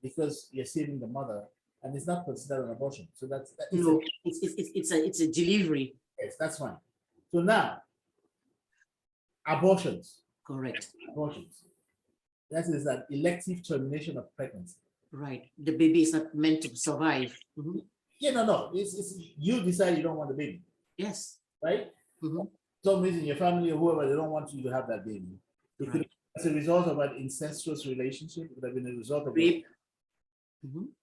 S2: because you're saving the mother, and it's not considered an abortion. So it's a delivery. Yes, that's fine. So now, abortions.
S1: Correct.
S2: Abortions. That is an elective termination of pregnancy.
S1: Right. The baby is not meant to survive.
S2: Yeah, no. It's you decide you don't want the baby.
S1: Yes.
S2: Right? For some reason, your family or whoever, they don't want you to have that baby. It could, as a result of an incestuous relationship, it could have been a result of rape.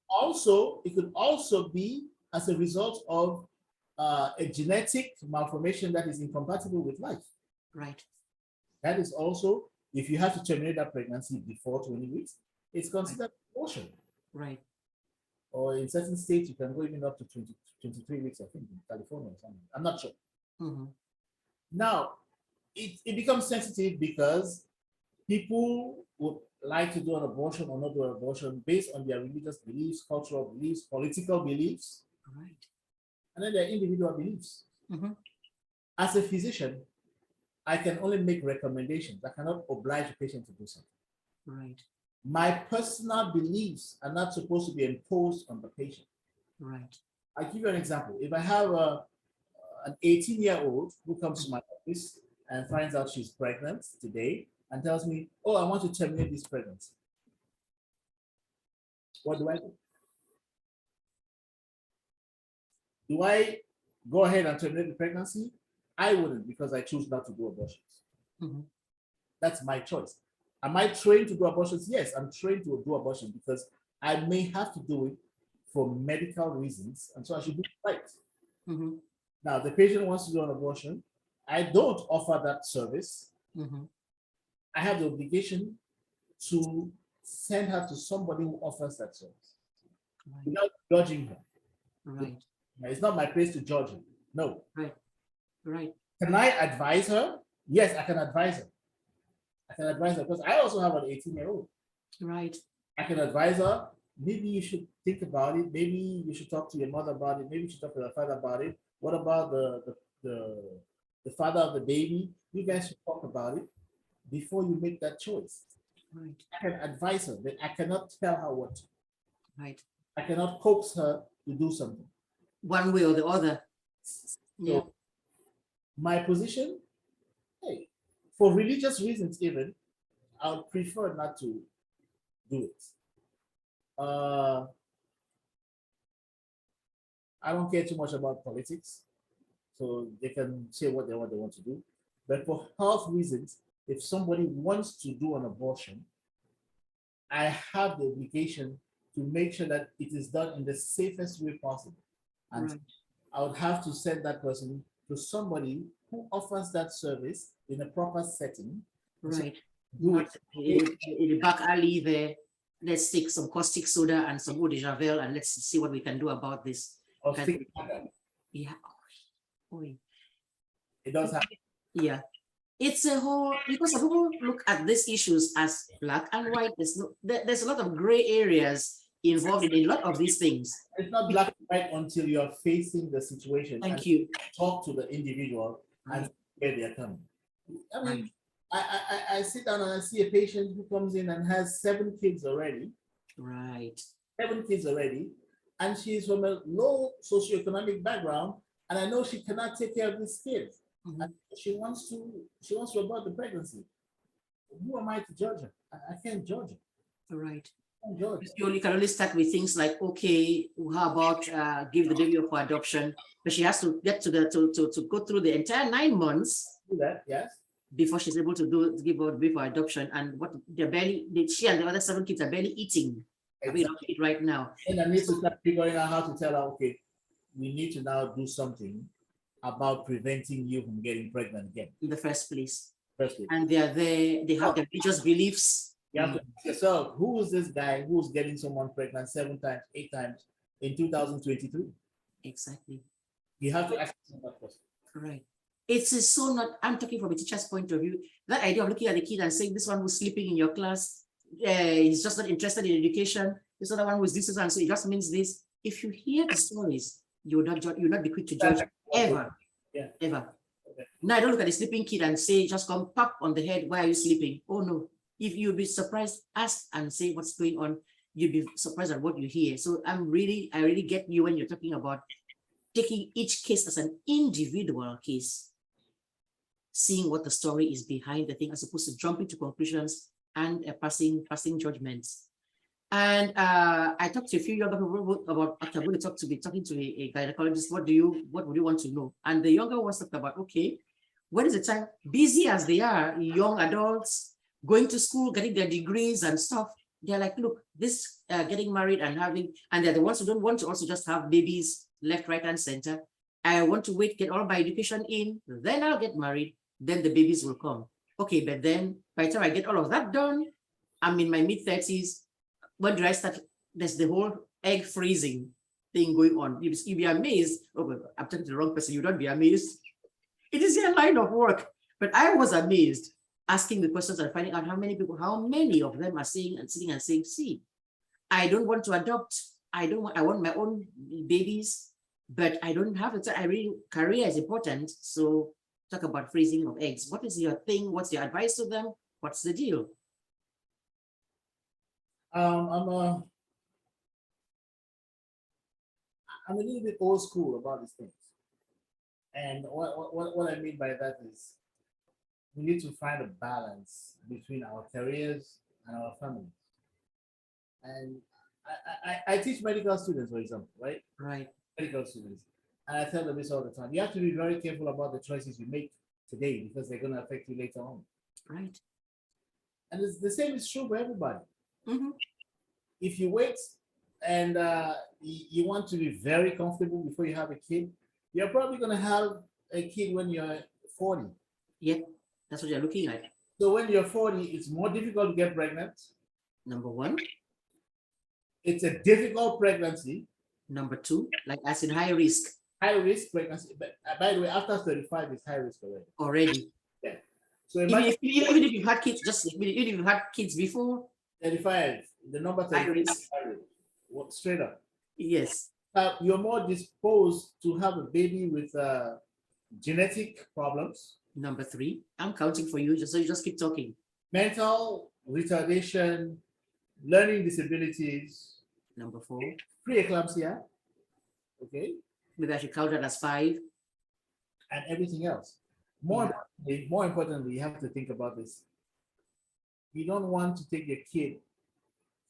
S2: Also, it could also be as a result of a genetic malformation that is incompatible with life.
S1: Right.
S2: That is also, if you have to terminate that pregnancy before 20 weeks, it's considered abortion.
S1: Right.
S2: Or in certain states, you can go even up to 23 weeks, I think, in California or something. I'm not sure. Now, it becomes sensitive because people would like to do an abortion or not do an abortion based on their religious beliefs, cultural beliefs, political beliefs, and then their individual beliefs. As a physician, I can only make recommendations. I cannot oblige a patient to do something.
S1: Right.
S2: My personal beliefs are not supposed to be imposed on the patient.
S1: Right.
S2: I'll give you an example. If I have an 18-year-old who comes to my office and finds out she's pregnant today and tells me, oh, I want to terminate this pregnancy. What do I do? Do I go ahead and terminate the pregnancy? I wouldn't, because I choose not to do abortions. That's my choice. Am I trained to do abortions? Yes, I'm trained to do abortion because I may have to do it for medical reasons, and so I should do it right. Now, the patient wants to do an abortion. I don't offer that service. I have the obligation to send her to somebody who offers that service without judging her.
S1: Right.
S2: It's not my place to judge her. No.
S1: Right.
S2: Can I advise her? Yes, I can advise her. I can advise her because I also have an 18-year-old.
S1: Right.
S2: I can advise her. Maybe you should think about it. Maybe you should talk to your mother about it. Maybe you should talk to your father about it. What about the father of the baby? You guys should talk about it before you make that choice.
S1: Right.
S2: I can advise her, but I cannot tell her what to.
S1: Right.
S2: I cannot coax her to do something.
S1: One way or the other.
S2: So my position, hey, for religious reasons even, I would prefer not to do it. I don't care too much about politics. so they can say what they want to do. But for health reasons, if somebody wants to do an abortion, I have the obligation to make sure that it is done in the safest way possible. And
S1: Right.
S2: I would have to send that person to somebody who offers that service in a proper setting.
S1: Right.
S2: Do
S1: Not
S2: it.
S1: in the back alley there. Let's take some caustic soda and some eau de javel and let's see what we can do about this.
S2: Or stick
S1: Yeah. Oh,
S2: it does happen.
S1: yeah. It's a whole, because people look at these issues as black and white. There's a lot of gray areas involved in a lot of these things.
S2: It's not black and white until you're facing the situation.
S1: Thank you.
S2: Talk to the individual and where they're coming. I mean, I sit down and I see a patient who comes in and has 7 kids already.
S1: Right.
S2: 7 kids already. And she's from a low socioeconomic background. And I know she cannot take care of these kids. And she wants to abort the pregnancy. Who am I to judge her? I can't judge her.
S1: Right.
S2: Judge.
S1: You can only start with things like, okay, how about give the baby up for adoption? But she has to get to go through the entire 9 months.
S2: Do that, yes.
S1: Before she's able to give birth before adoption, and what they're barely, she and the other 7 kids are barely eating. Exactly. We don't eat right now.
S2: And I need to start figuring out how to tell her, okay, we need to now do something about preventing you from getting pregnant again.
S1: In the first place. And they are there, they have their religious beliefs.
S2: You have to ask yourself, who is this guy who's getting someone pregnant 7 times, 8 times in 2023?
S1: Exactly.
S2: You have to ask that question.
S1: Right. It's so not, I'm talking from a teacher's point of view, that idea of looking at the kid and saying, this one who's sleeping in your class, he's just not interested in education. This other one who's this and so it just means this. If you hear the stories, you will not be quick to judge ever.
S2: Yeah.
S1: Ever.
S2: Okay.
S1: Now I don't look at the sleeping kid and say, just come pop on the head, why are you sleeping? Oh no. If you'll be surprised, ask and say what's going on, you'll be surprised at what you hear. So I really get you when you're talking about taking each case as an individual case, seeing what the story is behind the thing, as opposed to jumping to conclusions and passing judgments. And I talked to a few younger people about, I'm going to be talking to a gynecologist. What would you want to know? And the younger ones talked about, okay, when is the time? Busy as they are, young adults, going to school, getting their degrees and stuff. They're like, look, this getting married and they're the ones who don't want to also just have babies left, right, and center. I want to wait, get all my education in, then I'll get married, then the babies will come. Okay, but then by the time I get all of that done, I'm in my mid-30s. When do I start? There's the whole egg freezing thing going on. You'd be amazed. Oh, I'm talking to the wrong person. You don't be amazed. It is your line of work. But I was amazed asking the questions and finding out how many of them are saying and sitting and saying, see, I don't want to adopt. I want my own babies, but I don't have it. Career is important. So talk about freezing of eggs. What is your thing? What's your advice to them? What's the deal?
S2: I'm a little bit old school about these things. And what I mean by that is we need to find a balance between our careers and our families. And I teach medical students, for example, right?
S1: Right.
S2: Medical students. And I tell them this all the time. You have to be very careful about the choices you make today because they're going to affect you later on.
S1: Right.
S2: And the same is true for everybody.
S1: Mm-hmm.
S2: If you wait and you want to be very comfortable before you have a kid, you're probably going to have a kid when you're 40.
S1: Yep, that's what you're looking at.
S2: So when you're 40, it's more difficult to get pregnant.
S1: Number one.
S2: It's a difficult pregnancy.
S1: Number two, like as in high risk.
S2: High risk pregnancy. But by the way, after 35, it's high risk already. Already. Yeah. So
S1: even if you've had kids, even if you've had kids before.
S2: 35, the number 35 is high risk. Straight up.
S1: Yes.
S2: You're more disposed to have a baby with genetic problems.
S1: Number three, I'm counting for you, so you just keep talking.
S2: Mental retardation, learning disabilities.
S1: Number four.
S2: Pre-eclampsia. Okay.
S1: Maybe I should count that as 5.
S2: And everything else. More importantly, you have to think about this. You don't want to take your kid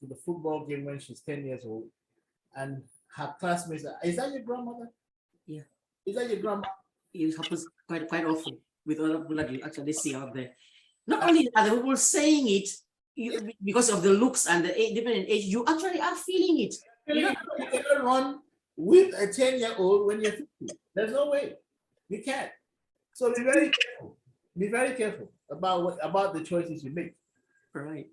S2: to the football game when she's 10 years old and her classmates, is that your grandmother?
S1: Yeah.
S2: Is that your grandma?
S1: It happens quite often with other people that you actually see out there. Not only are the people saying it, because of the looks and the different age, you actually are feeling it.
S2: You cannot run with a 10-year-old when you're 50. There's no way. You can't. So be very careful. Be very careful about the choices you make.
S1: Right.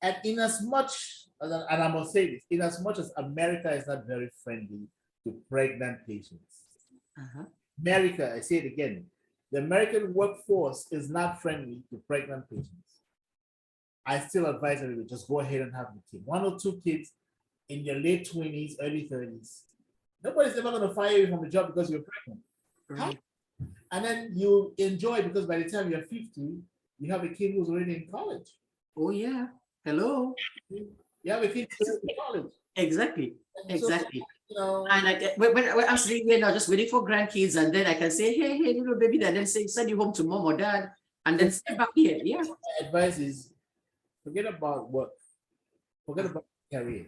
S2: And in as much, and I must say this, in as much as America is not very friendly to pregnant patients, America, I say it again, the American workforce is not friendly to pregnant patients. I still advise everybody, just go ahead and have the kid. 1 or 2 kids in your late 20s, early 30s. Nobody's ever going to fire you from the job because you're pregnant.
S1: Right.
S2: And then you enjoy because by the time you're 50, you have a kid who's already in college.
S1: Oh, yeah. Hello.
S2: You have a kid who's in college.
S1: Exactly.
S2: And
S1: exactly.
S2: So, you know,
S1: and when I'm sitting here now, just waiting for grandkids, and then I can say, hey, little baby, and then send you home to mom or dad, and then stay back here. Yeah.
S2: My advice is forget about work, forget about career.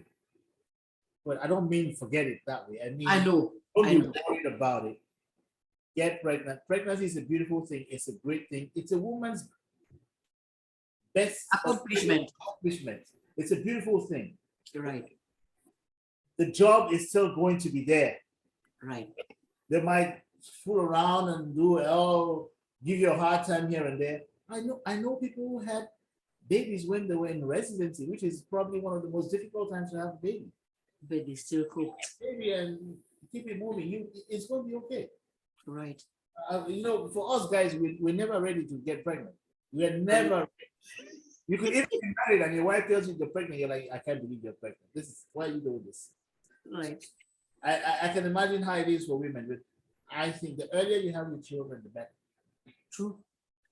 S2: But I don't mean forget it that way. I mean,
S1: I know.
S2: Don't be worried about it. Get pregnant. Pregnancy is a beautiful thing. It's a great thing. It's a woman's best accomplishment. It's a beautiful thing.
S1: Right.
S2: The job is still going to be there.
S1: Right.
S2: They might fool around and give you a hard time here and there. I know people who had babies when they were in residency, which is probably one of the most difficult times to have a baby.
S1: But they still cooked.
S2: Baby and keep it moving. It's going to be okay.
S1: Right.
S2: You know, for us guys, we're never ready to get pregnant. We're never ready. You could even be married and your wife tells you you're pregnant, you're like, I can't believe you're pregnant. This is why you doing this.
S1: Right.
S2: I can imagine how it is for women, but I think the earlier you have your children, the better.
S1: True.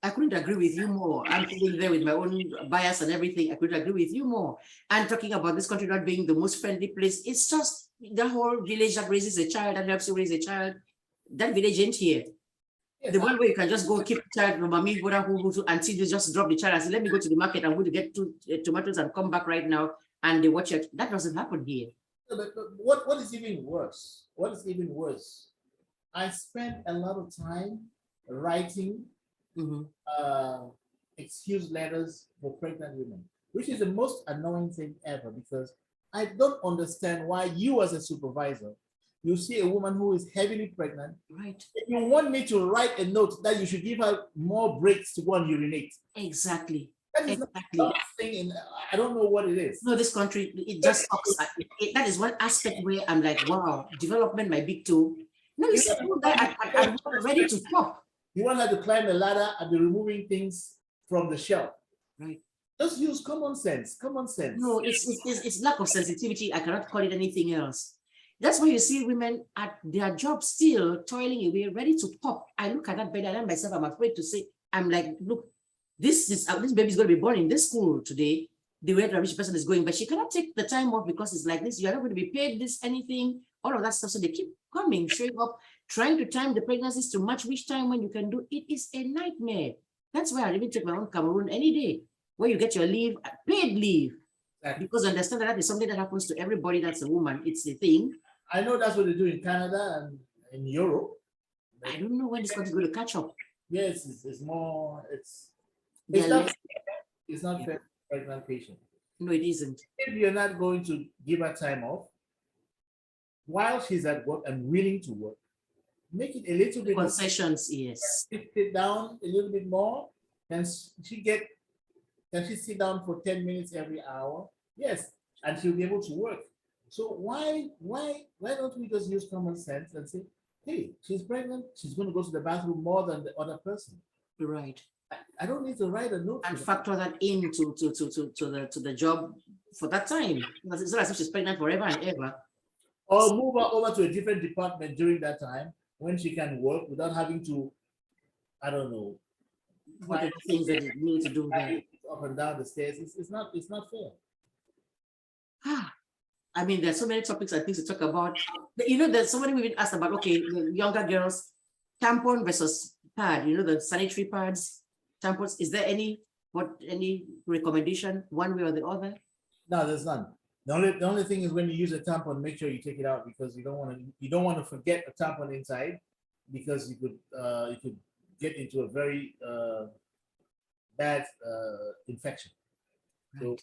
S1: I couldn't agree with you more. I'm sitting there with my own bias and everything. I couldn't agree with you more. And talking about this country not being the most friendly place, it's just the whole village that raises a child, that helps you raise a child. That village ain't here. Yes, the one way you can just go keep the child from mommy, until you just drop the child and say, let me go to the market, I'm going to get 2 tomatoes and come back right now, and they watch it. That doesn't happen here.
S2: But what is even worse? What is even worse? I spent a lot of time writing excuse letters for pregnant women, which is the most annoying thing ever, because I don't understand why you as a supervisor, you see a woman who is heavily pregnant,
S1: right?
S2: You want me to write a note that you should give her more breaks to go and urinate.
S1: Exactly.
S2: That is not thing I don't know what it is.
S1: No, this country, it just sucks. That is one aspect where I'm like, wow, development my big toe. No, you see, I'm ready to pop.
S2: You want her to climb a ladder and be removing things from the shelf.
S1: Right.
S2: Just use common sense. Common sense.
S1: No, it's lack of sensitivity. I cannot call it anything else. That's why you see women at their job still toiling away, ready to pop. I look at that bed and I myself, I'm afraid to say, I'm like, look, this baby is going to be born in this school today, the way the rich person is going, but she cannot take the time off because it's like this. You're not going to be paid this, anything, all of that stuff. So they keep coming, showing up, trying to time the pregnancies to match which time when you can do. It is a nightmare. That's why I even take my own Cameroon any day, where you get your leave, paid leave. Exactly. Because understand that is something that happens to everybody that's a woman. It's the thing.
S2: I know that's what they do in Canada and in Europe.
S1: I don't know when it's going to catch up.
S2: Yes, it's not fair for pregnant patient.
S1: No, it isn't.
S2: If you're not going to give her time off while she's at work and willing to work, make it a little bit
S1: concessions. Yes.
S2: Sit down a little bit more. Can she sit down for 10 minutes every hour? Yes, and she'll be able to work. So why don't we just use common sense and say, hey, she's pregnant, she's going to go to the bathroom more than the other person.
S1: Right.
S2: I don't need to write a note.
S1: And factor that into to the job for that time. It's not as if she's pregnant forever and ever.
S2: Or move her over to a different department during that time when she can work without having to, I don't know,
S1: what are the things that you need to do there?
S2: Up and down the stairs. It's not fair.
S1: I mean, there's so many topics and things to talk about. You know, there's so many we've been asked about, okay, the younger girls, tampon versus pad, you know, the sanitary pads, tampons. Is there any recommendation one way or the other?
S2: No, there's none. The only thing is when you use a tampon, make sure you take it out because you don't want to forget a tampon inside. because you could get into a very bad infection.
S1: Right.
S2: So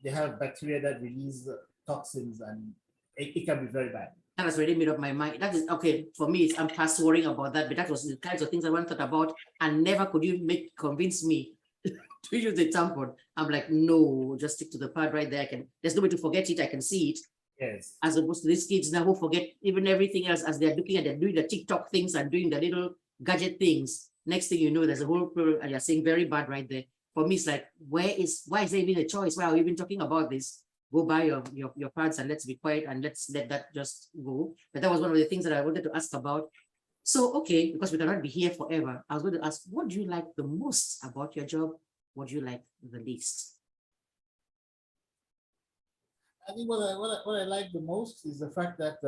S2: they have bacteria that release toxins, and it can be very bad.
S1: That has already made up my mind. That is okay for me. I'm past worrying about that, but that was the kinds of things I once thought about, and never could you convince me to use the tampon. I'm like, no, just stick to the pad right there. There's no way to forget it. I can see it.
S2: Yes.
S1: As opposed to these kids now who forget even everything else as they're looking at, they're doing the TikTok things and doing the little gadget things. Next thing you know, there's a whole program, and you're saying very bad right there. For me, it's like, why is there even a choice? Why are we even talking about this? Go buy your pads and let's be quiet and let's let that just go. But that was one of the things that I wanted to ask about. So, okay, because we cannot be here forever, I was going to ask, what do you like the most about your job? What do you like the least?
S2: I think what I like the most is the fact that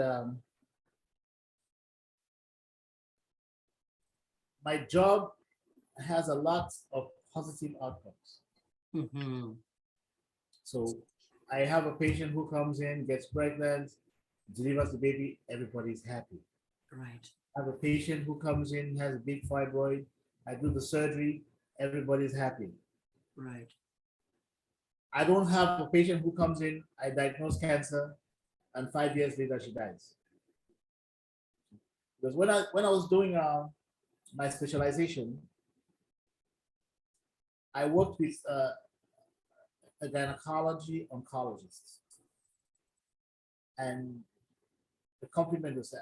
S2: my job has a lot of positive outcomes.
S1: Mm-hmm.
S2: So I have a patient who comes in, gets pregnant, delivers the baby, everybody's happy.
S1: Right.
S2: I have a patient who comes in, has a big fibroid, I do the surgery, everybody's happy.
S1: Right.
S2: I don't have a patient who comes in, I diagnose cancer, and 5 years later she dies. Because when I was doing my specialization, I worked with a gynecology oncologist, and the compliment was,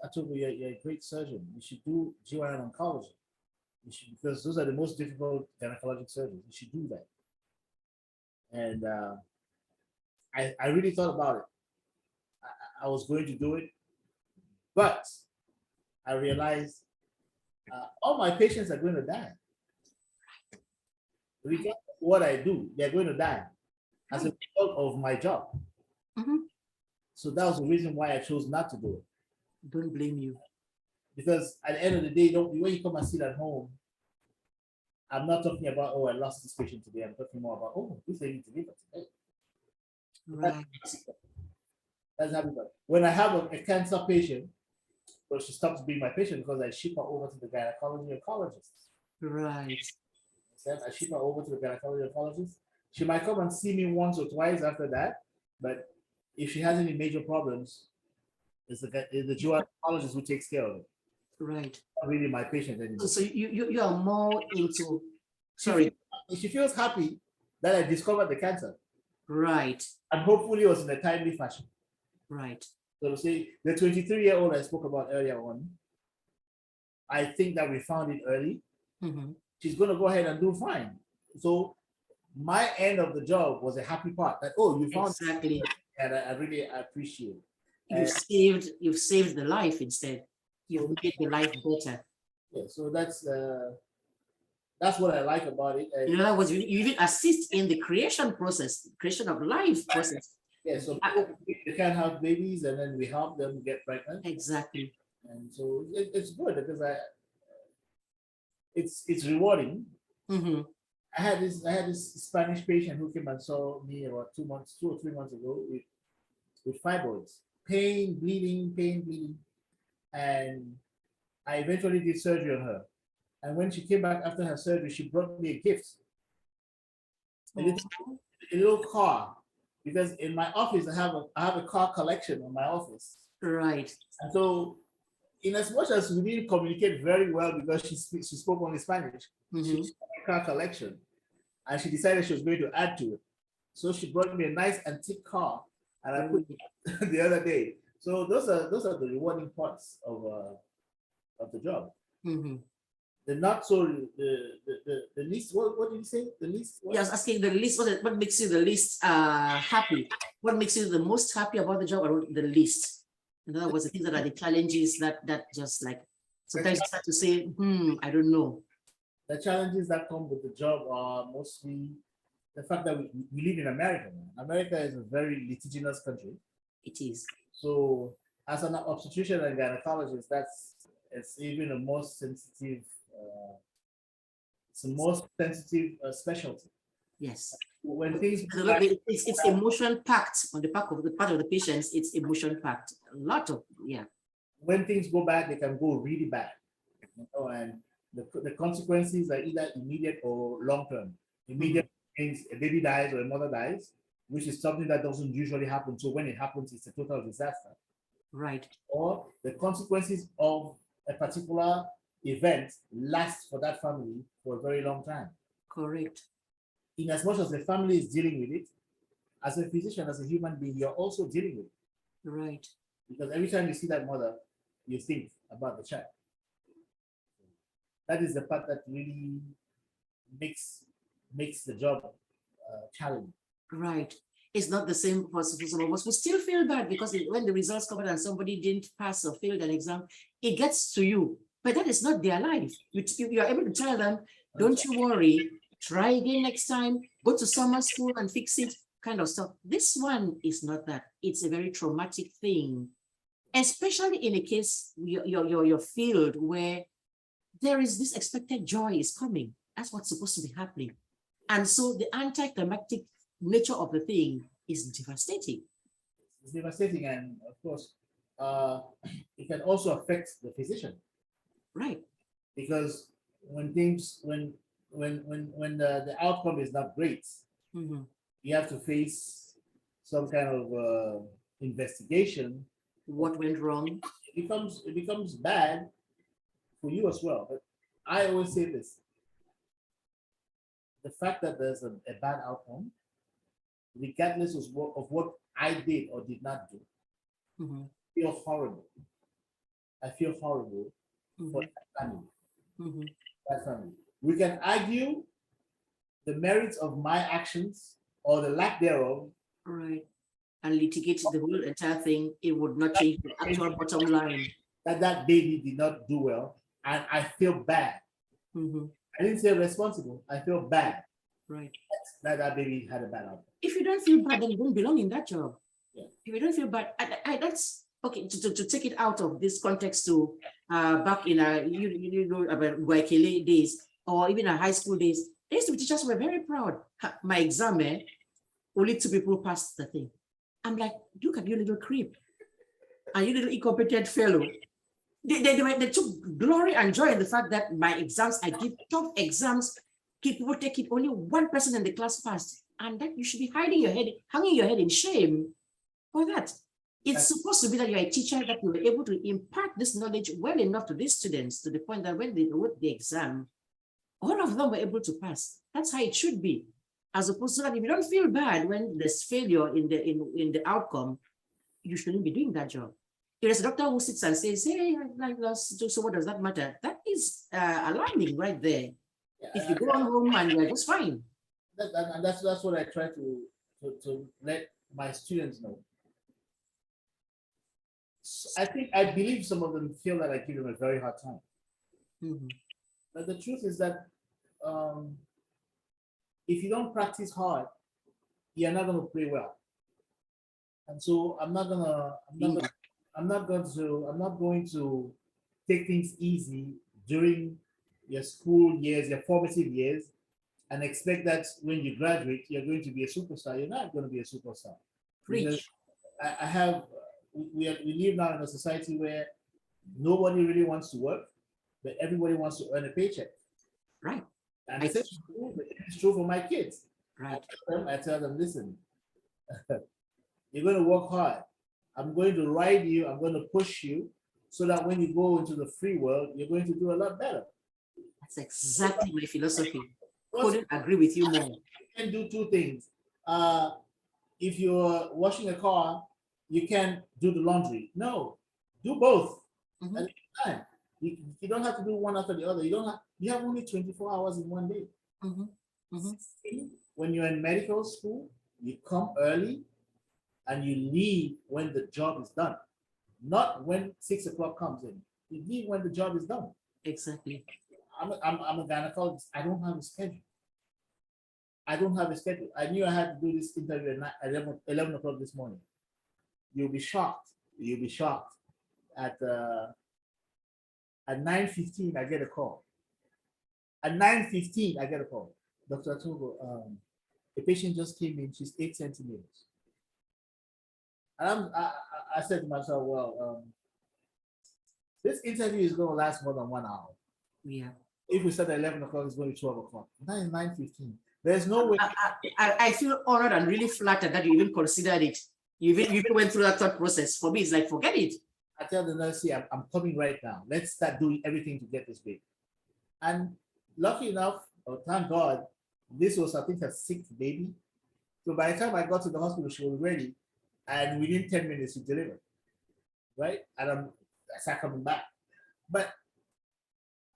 S2: Atogho, you're a great surgeon. You should do GYN oncology. You should, because those are the most difficult gynecologic surgeries. You should do that. And I really thought about it. I was going to do it, but I realized all my patients are going to die. Regardless of what I do, they're going to die as a result of my job.
S1: Mm-hmm.
S2: So that was the reason why I chose not to do it.
S1: Don't blame you.
S2: Because at the end of the day, when you come and sit at home, I'm not talking about, oh, I lost this patient today. I'm talking more about, oh, this lady delivered today.
S1: Right.
S2: That's happy. When I have a cancer patient, well, she stops being my patient because I ship her over to the gynecology oncologist.
S1: Right.
S2: I ship her over to the gynecology oncologist. She might come and see me once or twice after that, but if she has any major problems, it's the gynecologist who takes care of it.
S1: Right.
S2: Not really my patient anymore.
S1: So you are more into, sorry.
S2: She feels happy that I discovered the cancer.
S1: Right.
S2: And hopefully it was in a timely fashion.
S1: Right.
S2: So to say, the 23-year-old I spoke about earlier on, I think that we found it early.
S1: Mm-hmm.
S2: She's going to go ahead and do fine. So my end of the job was a happy part that, oh, you found
S1: exactly.
S2: It, and I really appreciate it.
S1: You've saved the life instead. You've made the life better.
S2: Yeah, so that's what I like about it.
S1: In other words, you even assist in the creation of life process.
S2: Yeah, so they can't have babies, and then we help them get pregnant.
S1: Exactly.
S2: And so it's good because it's rewarding.
S1: Mm-hmm.
S2: I had this Spanish patient who came and saw me about 2 or 3 months ago with fibroids, pain, bleeding, and I eventually did surgery on her. And when she came back after her surgery, she brought me a gift, a little car, because in my office I have a car collection in my office.
S1: Right.
S2: And so, in as much as we didn't communicate very well because she spoke only Spanish,
S1: mm-hmm.
S2: She had a car collection, and she decided she was going to add to it. So she brought me a nice antique car, and I put it the other day. So those are the rewarding parts of the job.
S1: Mm-hmm.
S2: The not so the least. What did you say? The least.
S1: Yeah, I was asking the least. What makes you the least happy? What makes you the most happy about the job, or the least? In other words, the things that are the challenges that just like sometimes you start to say, I don't know.
S2: The challenges that come with the job are mostly the fact that we live in America. America is a very litigious country.
S1: It is.
S2: So as an obstetrician and gynecologist, it's even a more sensitive. It's a more sensitive specialty.
S1: Yes.
S2: When things
S1: it's emotion packed on the part of the patients. It's emotion packed. A lot of
S2: when things go bad, they can go really bad. And the consequences are either immediate or long-term. Immediate means a baby dies or a mother dies, which is something that doesn't usually happen. So when it happens, it's a total disaster.
S1: Right.
S2: Or the consequences of a particular event last for that family for a very long time.
S1: Correct.
S2: In as much as the family is dealing with it, as a physician, as a human being, you're also dealing with it.
S1: Right.
S2: Because every time you see that mother, you think about the child. That is the part that really makes the job challenging.
S1: Right. It's not the same for some of us. We still feel bad because when the results come out and somebody didn't pass or failed an exam, it gets to you. But that is not their life. You are able to tell them, don't you worry, try again next time, go to summer school and fix it, kind of stuff. This one is not that. It's a very traumatic thing, especially in a case, your field where there is this expected joy is coming. That's what's supposed to be happening. And so the anticlimactic nature of the thing is devastating.
S2: It's devastating, and of course, it can also affect the physician.
S1: Right.
S2: Because when the outcome is not great, you have to face some kind of investigation.
S1: What went wrong?
S2: It becomes bad for you as well. But I always say this: the fact that there's a bad outcome, regardless of what I did or did not do, I feel horrible. I feel horrible for that family. That family. We can argue the merits of my actions or the lack thereof.
S1: Right. And litigate the whole entire thing. It would not change the actual bottom line.
S2: That baby did not do well, and I feel bad. I didn't say responsible. I feel bad.
S1: Right.
S2: That baby had a bad outcome.
S1: If you don't feel bad, then you don't belong in that job.
S2: Yeah.
S1: If you don't feel bad, that's okay. To take it out of this context to back in you know about Guaikele days or even our high school days, there used to be teachers who were very proud. My exam, only 2 people passed the thing. I'm like, look at you little creep, and you little incompetent fellow. They took glory and joy in the fact that my exams, I give tough exams. People take it, only 1 person in the class passed, and that you should be hanging your head in shame for that. It's supposed to be that you're a teacher, that you were able to impart this knowledge well enough to these students to the point that when they wrote the exam, all of them were able to pass. That's how it should be. As opposed to that, if you don't feel bad when there's failure in the outcome, you shouldn't be doing that job. If there's a doctor who sits and says, hey, so what does that matter? That is alarming right there. If you go on home and you're just fine.
S2: That's what I try to let my students know. So I believe some of them feel that I give them a very hard time. But the truth is that if you don't practice hard, you're not going to play well. And so I'm not going to take things easy during your school years, your formative years, and expect that when you graduate, you're going to be a superstar. You're not going to be a superstar.
S1: Preach.
S2: We live now in a society where nobody really wants to work, but everybody wants to earn a paycheck.
S1: Right.
S2: And it's true for my kids.
S1: Right.
S2: I tell them, listen, you're going to work hard. I'm going to ride you. I'm going to push you so that when you go into the free world, you're going to do a lot better.
S1: That's exactly my philosophy. Couldn't agree with you more.
S2: You can do 2 things. If you're washing a car, you can do the laundry. No, do both at the time. You don't have to do one after the other. You have only 24 hours in one day. When you're in medical school, you come early and you leave when the job is done. Not when 6 o'clock comes in. You leave when the job is done.
S1: Exactly.
S2: I'm a gynecologist. I don't have a schedule. I knew I had to do this interview at 11 o'clock this morning. You'll be shocked. At 9:15, I get a call. At 9:15, I get a call. Dr. Atogho, the patient just came in. She's 8 centimeters. And I said to myself, well, This interview is going to last more than 1 hour.
S1: Yeah.
S2: If we start at 11 o'clock, it's going to be 12 o'clock. Now it's 9:15. There's no way.
S1: I feel honored and really flattered that you even considered it. You even went through that thought process. For me, it's like, forget it.
S2: I tell the nurse, see, I'm coming right now. Let's start doing everything to get this baby. And lucky enough, oh, thank God, this was, I think, her 6th baby. So by the time I got to the hospital, she was ready. And within 10 minutes, she delivered. Right? And I started coming back. But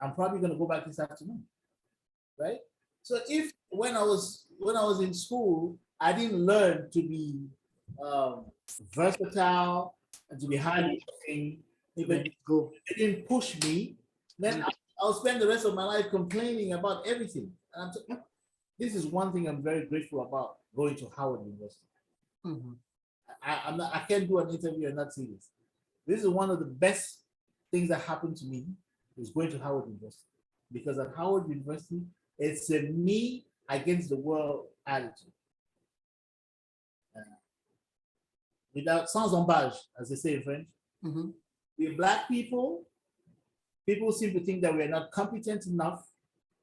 S2: I'm probably going to go back this afternoon. Right? So if when I was in school, I didn't learn to be versatile and to be highly trained, if it didn't push me, then I'll spend the rest of my life complaining about everything. And this is one thing I'm very grateful about going to Howard University. I can't do an interview and not see this. This is one of the best things that happened to me, is going to Howard University. Because at Howard University, it's a me against the world attitude. Without sans embâche, as they say in French. We're Black people. People seem to think that we're not competent enough.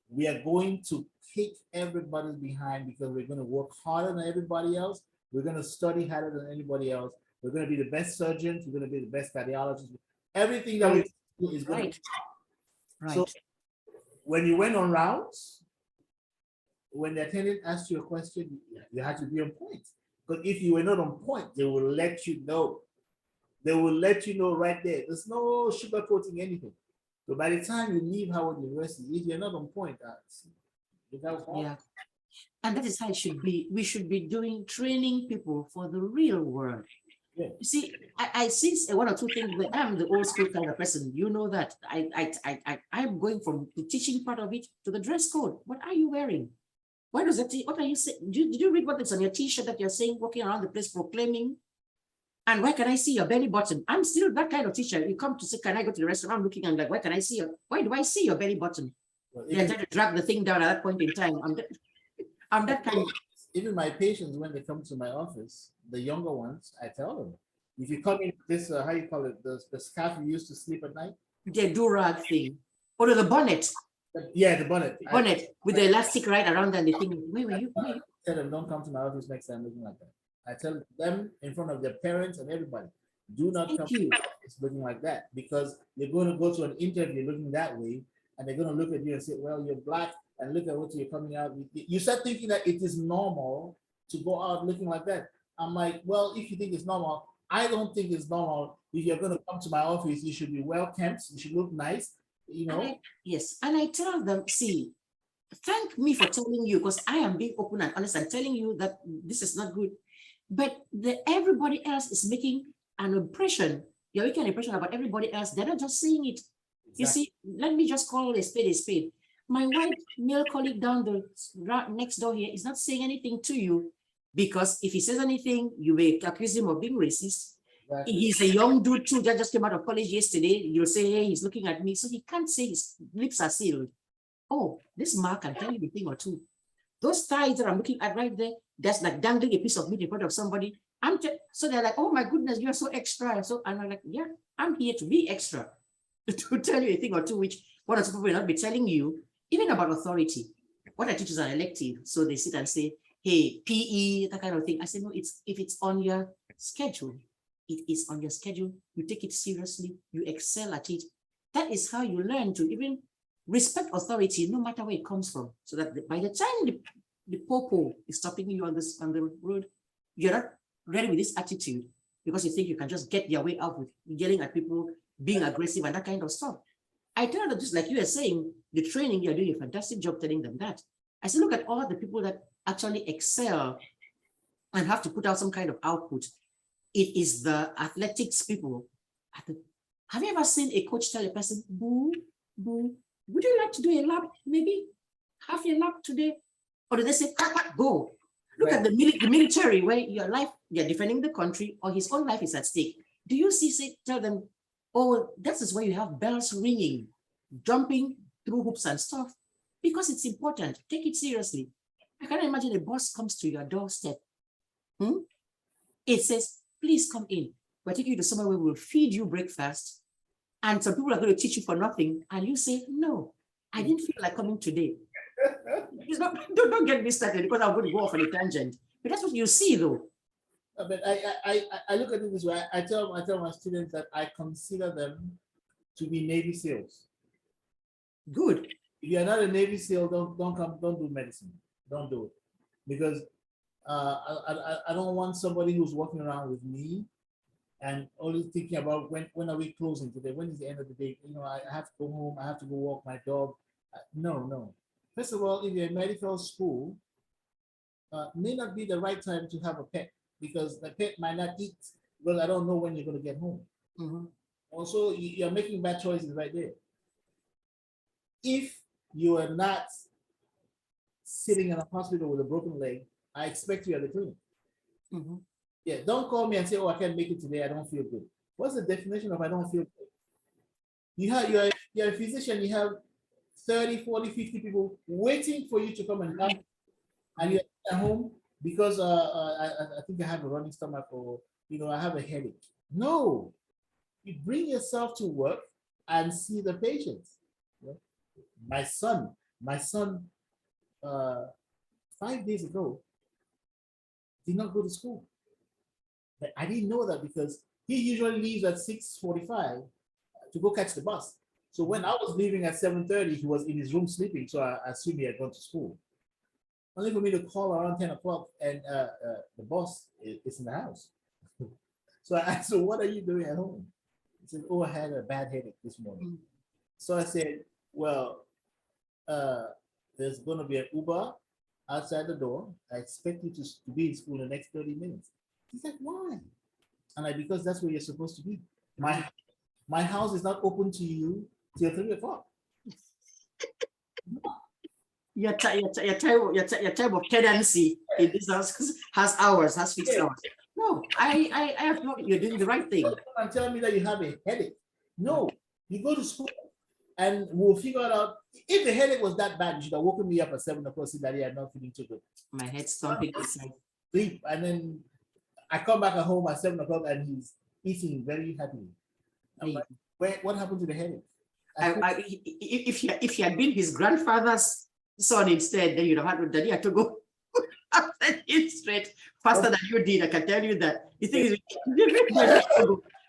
S2: We are going to kick everybody behind because we're going to work harder than everybody else. We're going to study harder than anybody else. We're going to be the best surgeons. We're going to be the best cardiologists. Everything that we do is going to. So when you went on rounds, when the attendant asked you a question, you had to be on point. But if you were not on point, they will let you know. They will let you know right there. There's no sugarcoating anything. So by the time you leave Howard University, if you're not on point,
S1: yeah. And that is how it should be. We should be training people for the real world.
S2: Yeah.
S1: You see, I see one or two things. I'm the old school kind of person. You know that. I'm going from the teaching part of it to the dress code. What are you wearing? Why does that? What are you saying? Did you read what is on your T-shirt that you're saying, walking around the place proclaiming? And why can I see your belly button? I'm still that kind of teacher. You come to say, can I go to the restaurant? I'm looking and like, why can I see your? Why do I see your belly button? Well, they're trying to drag the thing down at that point in time. I'm that kind of.
S2: Even my patients, when they come to my office, the younger ones, I tell them, if you come in this, how you call it, the scarf you used to sleep at night?
S1: The do-rag thing. Or the bonnet.
S2: Yeah, the bonnet.
S1: With the elastic right around and the thing. Where were you?
S2: Tell them, don't come to my office next time looking like that. I tell them in front of their parents and everybody, do not come to my office looking like that, because you're going to go to an interview looking that way, and they're going to look at you and say, well, you're Black, and look at what you're coming out with. You start thinking that it is normal to go out looking like that. I'm like, well, if you think it's normal, I don't think it's normal. If you're going to come to my office, you should be well kept, you should look nice, you know.
S1: Yes, and I tell them, see, thank me for telling you, because I am being open and honest. I'm telling you that this is not good. But everybody else is making an impression. You're making an impression about everybody else. They're not just saying it. Exactly. You see, let me just call a spade a spade. My white male colleague down the next door here is not saying anything to you, because if he says anything, you may accuse him of being racist. Exactly. He's a young dude too that just came out of college yesterday. You'll say, hey, he's looking at me. So he can't say his lips are sealed. Oh, this Mark can tell you a thing or two. Those thighs that I'm looking at right there, that's like dangling a piece of meat in front of somebody. So they're like, oh my goodness, you're so extra. And I'm like, yeah, I'm here to be extra, to tell you a thing or two, which one or two people will not be telling you, even about authority. What I teach is an elective. So they sit and say, hey, PE, that kind of thing. I say, no, if it's on your schedule, it is on your schedule. You take it seriously, you excel at it. That is how you learn to even respect authority, no matter where it comes from. So that by the time the popo is stopping you on the road, you're not ready with this attitude, because you think you can just get your way out with yelling at people, being aggressive and that kind of stuff. I tell them, just like you are saying, the training, you're doing a fantastic job telling them that. I say, look at all the people that actually excel and have to put out some kind of output. It is the athletics people. Have you ever seen a coach tell a person, boo, boo, would you like to do a lap, maybe half a lap today? Or do they say, go? Look at the military, where your life, you're defending the country, or his own life is at stake. Do you tell them, oh, that is where you have bells ringing, jumping through hoops and stuff, because it's important. Take it seriously. I can't imagine a boss comes to your doorstep. It says, please come in. We'll take you to somewhere where we'll feed you breakfast. and some people are going to teach you for nothing, and you say, no, I didn't feel like coming today. Don't get me started, because I'm going to go off on a tangent. But that's what you see, though.
S2: But I look at it this way. I tell my students that I consider them to be Navy SEALs.
S1: Good.
S2: If you're not a Navy SEAL, don't do medicine. Don't do it, because I don't want somebody who's walking around with me and always thinking about when are we closing today? When is the end of the day? You know, I have to go home. I have to go walk my dog. No. First of all, if you're in medical school, may not be the right time to have a pet, because the pet might not eat. Well, I don't know when you're going to get home. Also, you're making bad choices right there. If you are not sitting in a hospital with a broken leg, I expect you at the clinic. Yeah, don't call me and say, oh, I can't make it today, I don't feel good. What's the definition of I don't feel good? You're a physician, you have 30, 40, 50 people waiting for you to come and help, and you're at home because I think I have a running stomach, or I have a headache. No, you bring yourself to work and see the patients. My son 5 days ago did not go to school. But I didn't know that, because he usually leaves at 6:45 to go catch the bus. So when I was leaving at 7:30, he was in his room sleeping. So I assumed he had gone to school. Only for me to call around 10 o'clock and the boss is in the house. So I asked him, what are you doing at home? He said, oh, I had a bad headache this morning. So I said, well, there's going to be an Uber outside the door. I expect you to be in school in the next 30 minutes. He's like, why? And because that's where you're supposed to be. My house is not open to you till 3 o'clock.
S1: Your time of tenancy in this house has hours, has fixed hours. No, I have not. You're doing the right thing.
S2: And tell me that you have a headache. No, you go to school and we'll figure it out. If the headache was that bad, you should have woken me up at 7 o'clock, see that I'm not feeling too good.
S1: My head's stomping inside.
S2: Sleep, and then I come back at home at 7 o'clock and he's eating very happily. I'm like, what happened to the headache?
S1: If he had been his grandfather's son instead, then you'd have had Daddy Atogho after him straight faster than you did. I can tell you that. The thing is,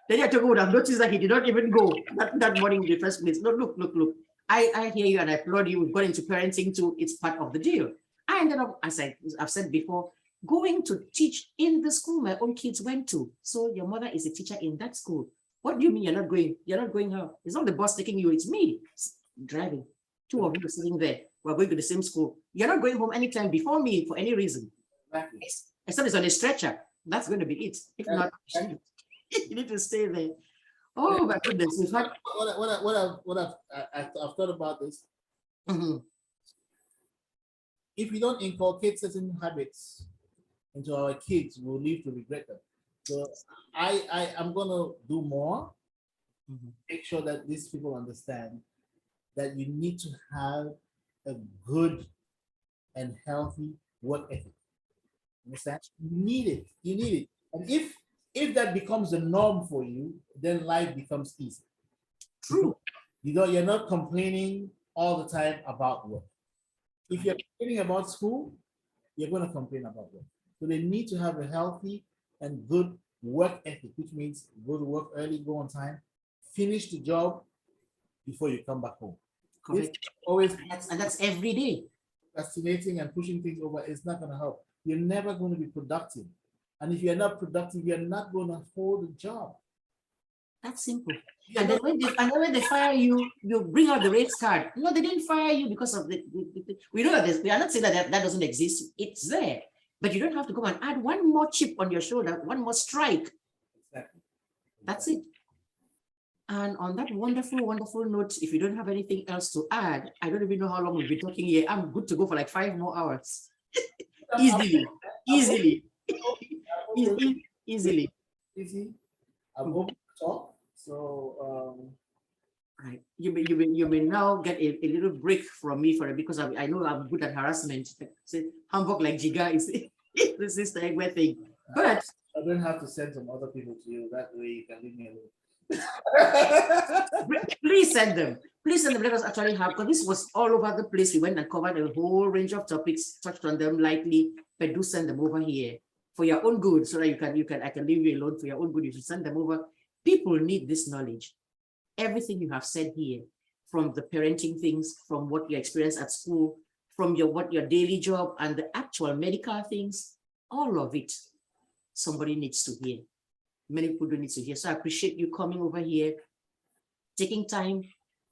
S1: Daddy Atogho would have noticed that he did not even go that morning in the first place. No, look. I hear you and I applaud you. We've got into parenting too. It's part of the deal. I ended up, as I've said before, going to teach in the school my own kids went to. So your mother is a teacher in that school. What do you mean you're not going? You're not going how? It's not the bus taking you, it's me driving. Two of you sitting there. We're going to the same school. You're not going home anytime before me for any reason. Exactly. Except it's on a stretcher. That's going to be it. If not, you need to stay there. Oh my goodness. In fact,
S2: I've thought about this. If we don't inculcate certain habits into our kids, we'll live to regret them. So I'm gonna do more, make sure that these people understand that you need to have a good and healthy work ethic. Understand? You need it. And if that becomes the norm for you, then life becomes easy.
S1: True.
S2: You're not complaining all the time about work. If you're complaining about school, you're going to complain about work. So they need to have a healthy and good work ethic, which means go to work early, go on time, finish the job before you come back home.
S1: Correct. And that's every day.
S2: Procrastinating and pushing things over is not going to help. You're never going to be productive. And if you're not productive, you're not going to hold a job.
S1: That's simple. And then when they fire you, you bring out the race card. No, they didn't fire you because of we know this. We are not saying that doesn't exist. It's there. But you don't have to go and add one more chip on your shoulder, one more strike.
S2: Exactly.
S1: That's it. And on that wonderful, wonderful note, if you don't have anything else to add, I don't even know how long we'll be talking here. I'm good to go for like 5 more hours. Easily.
S2: I'm open to talk. So
S1: right. You may now get a little break from me because I know I'm good at harassment. Say Hamburg like Jiga is the sister Egbe thing. But
S2: I don't have to send some other people to you. That way you can leave me alone.
S1: Please send them. Please send them. Let us actually have, because this was all over the place. We went and covered a whole range of topics, touched on them lightly, but do send them over here for your own good, so that I can leave you alone for your own good. You should send them over. People need this knowledge. Everything you have said here, from the parenting things, from what you experience at school, from your daily job and the actual medical things, all of it, somebody needs to hear. Many people do need to hear. So I appreciate you coming over here, taking time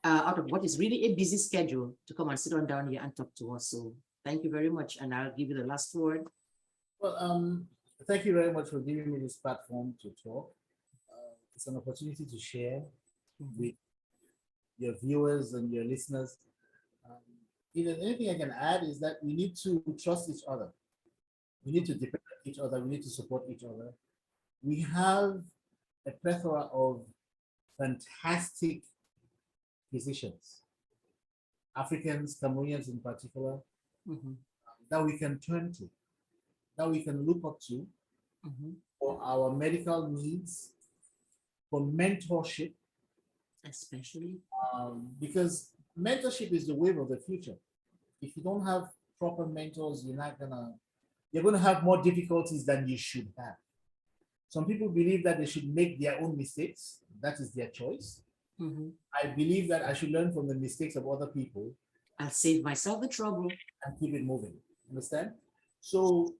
S1: out of what is really a busy schedule to come and sit on down here and talk to us. So thank you very much. And I'll give you the last word.
S2: Well, thank you very much for giving me this platform to talk. It's an opportunity to share with your viewers and your listeners. Anything I can add is that we need to trust each other. We need to depend on each other. We need to support each other. We have a plethora of fantastic physicians, Africans, Cameroonians in particular, that we can turn to, that we can look up to for our medical needs, for mentorship.
S1: Especially.
S2: Because mentorship is the wave of the future. If you don't have proper mentors, you're gonna have more difficulties than you should have. Some people believe that they should make their own mistakes. That is their choice. I believe that I should learn from the mistakes of other people.
S1: I'll save myself the trouble.
S2: And keep it moving. Understand? So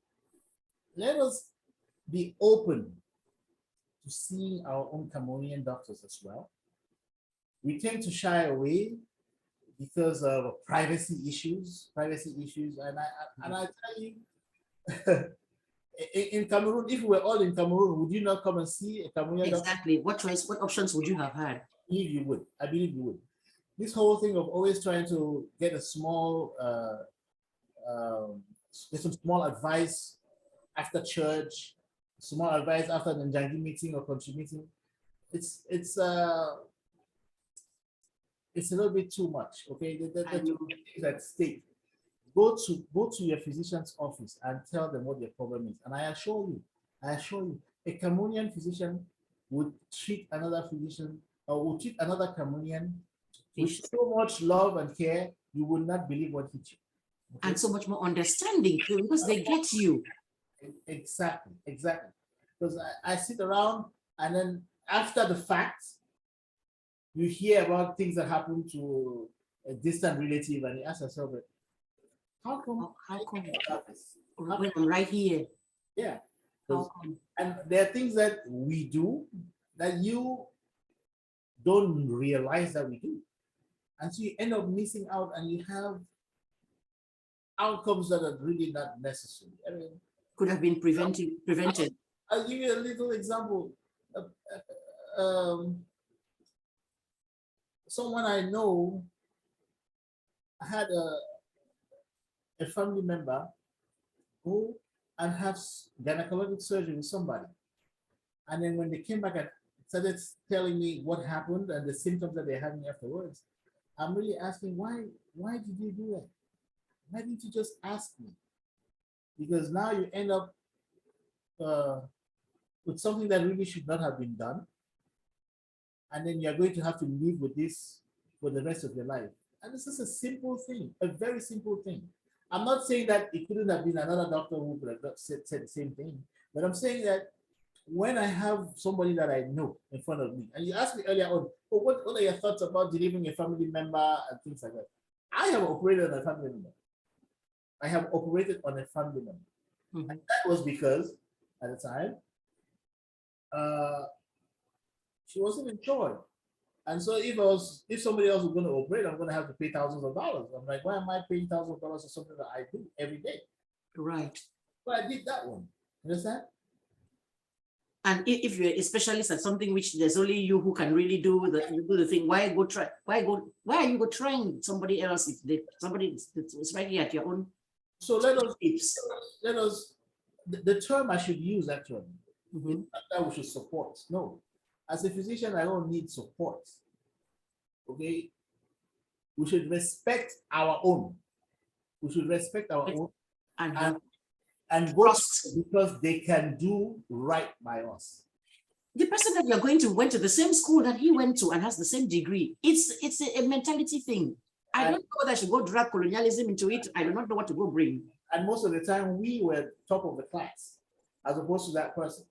S2: let us be open to seeing our own Cameroonian doctors as well. We tend to shy away because of privacy issues, and I tell you, in Cameroon, if we were all in Cameroon, would you not come and see a Cameroonian doctor?
S1: Exactly. What options would you have had?
S2: I believe you would. I believe you would. This whole thing of always trying to get a small, get some small advice after church, small advice after the Njangi meeting or country meeting, it's a little bit too much. Okay, the things at stake. Go to your physician's office and tell them what your problem is. And I assure you, a Cameroonian physician would treat another physician or would treat another Cameroonian with so much love and care, you would not believe what he did. Okay?
S1: And so much more understanding too, because they get you.
S2: Exactly. Because I sit around and then after the fact, you hear about things that happen to a distant relative and you ask yourself, how come
S1: when I'm right here?
S2: Yeah. And there are things that we do that you don't realize that we do. And so you end up missing out and you have outcomes that are really not necessary. I mean,
S1: could have been prevented.
S2: I'll give you a little example. Someone I know had a family member who and have gynecologic surgery with somebody. And then when they came back and started telling me what happened and the symptoms that they're having afterwards, I'm really asking, why did you do that? Why didn't you just ask me? Because now you end up with something that really should not have been done. And then you're going to have to live with this for the rest of your life. And this is a simple thing, a very simple thing. I'm not saying that it couldn't have been another doctor who could have said the same thing, but I'm saying that when I have somebody that I know in front of me, and you asked me earlier on, oh, what are your thoughts about delivering a family member and things like that? I have operated on a family member. I have operated on a family member. And that was because at the time, she wasn't insured. And so if somebody else was going to operate, I'm going to have to pay thousands of dollars. I'm like, why am I paying thousands of dollars for something that I do every day?
S1: Right.
S2: But I did that one. You understand?
S1: And if you're a specialist at something which there's only you who can really do the thing, why are you trying somebody else if somebody is right here at your own?
S2: So let us the term I should use actually, not that we should support. No. As a physician, I don't need support. Okay? We should respect our own. We should respect our own and go because they can do right by us.
S1: The person that you're going to went to the same school that he went to and has the same degree. It's a mentality thing. I don't know that I should go drag colonialism into it. I do not know what to go bring.
S2: And most of the time we were top of the class as opposed to that person.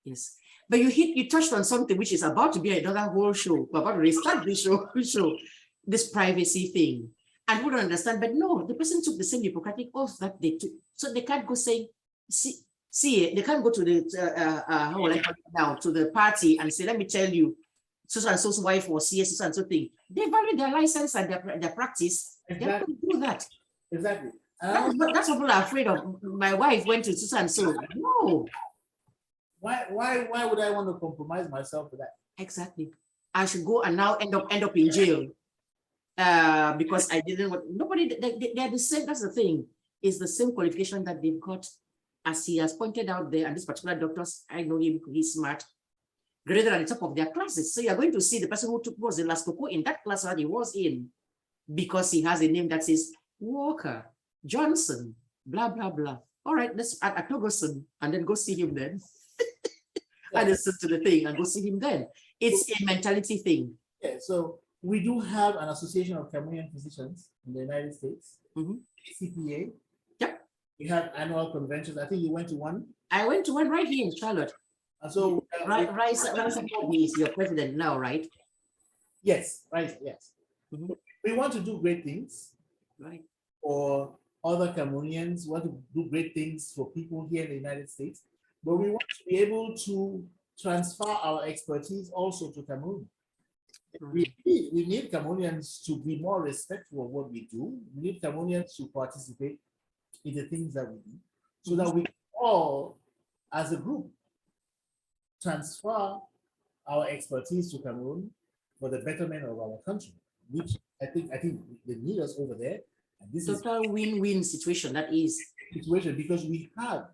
S1: Yes. But you touched on something which is about to be another whole show. We're about to restart this show, this privacy thing. And we don't understand, but no, the person took the same Hippocratic oath that they took. So they can't go say, see, they can't go to the, how will I call it now, to the party and say, let me tell you, so-and-so's wife or CS, so-and-so thing. They value their license and their practice.
S2: Exactly.
S1: They don't do that.
S2: Exactly.
S1: That's what people are afraid of. My wife went to so-and-so. No.
S2: Why would I want to compromise myself for that?
S1: Exactly. I should go and now end up in jail because I didn't want, nobody, they're the same. That's the thing. It's the same qualification that they've got, as he has pointed out there. And this particular doctor, I know him, he's smart, graded at the top of their classes. So you're going to see the person who was the last cocoa in that class that he was in, because he has a name that says Walker, Johnson, blah, blah, blah. All right, let's add Atogho, and then go see him then. And listen to the thing and go see him then. It's a mentality thing.
S2: Yeah, so we do have an association of Cameroonian physicians in the United States, CPA.
S1: Yep.
S2: We have annual conventions. I think you went to one.
S1: I went to one right here in Charlotte.
S2: And so
S1: he's your president now, right?
S2: Yes, right, yes. We want to do great things.
S1: Right.
S2: For other Cameroonians, we want to do great things for people here in the United States. But we want to be able to transfer our expertise also to Cameroon. We need Cameroonians to be more respectful of what we do. We need Cameroonians to participate in the things that we do, so that we all, as a group, transfer our expertise to Cameroon for the betterment of our country, which I think they need us over there. And this is
S1: total win-win situation. That is
S2: situation, because we have,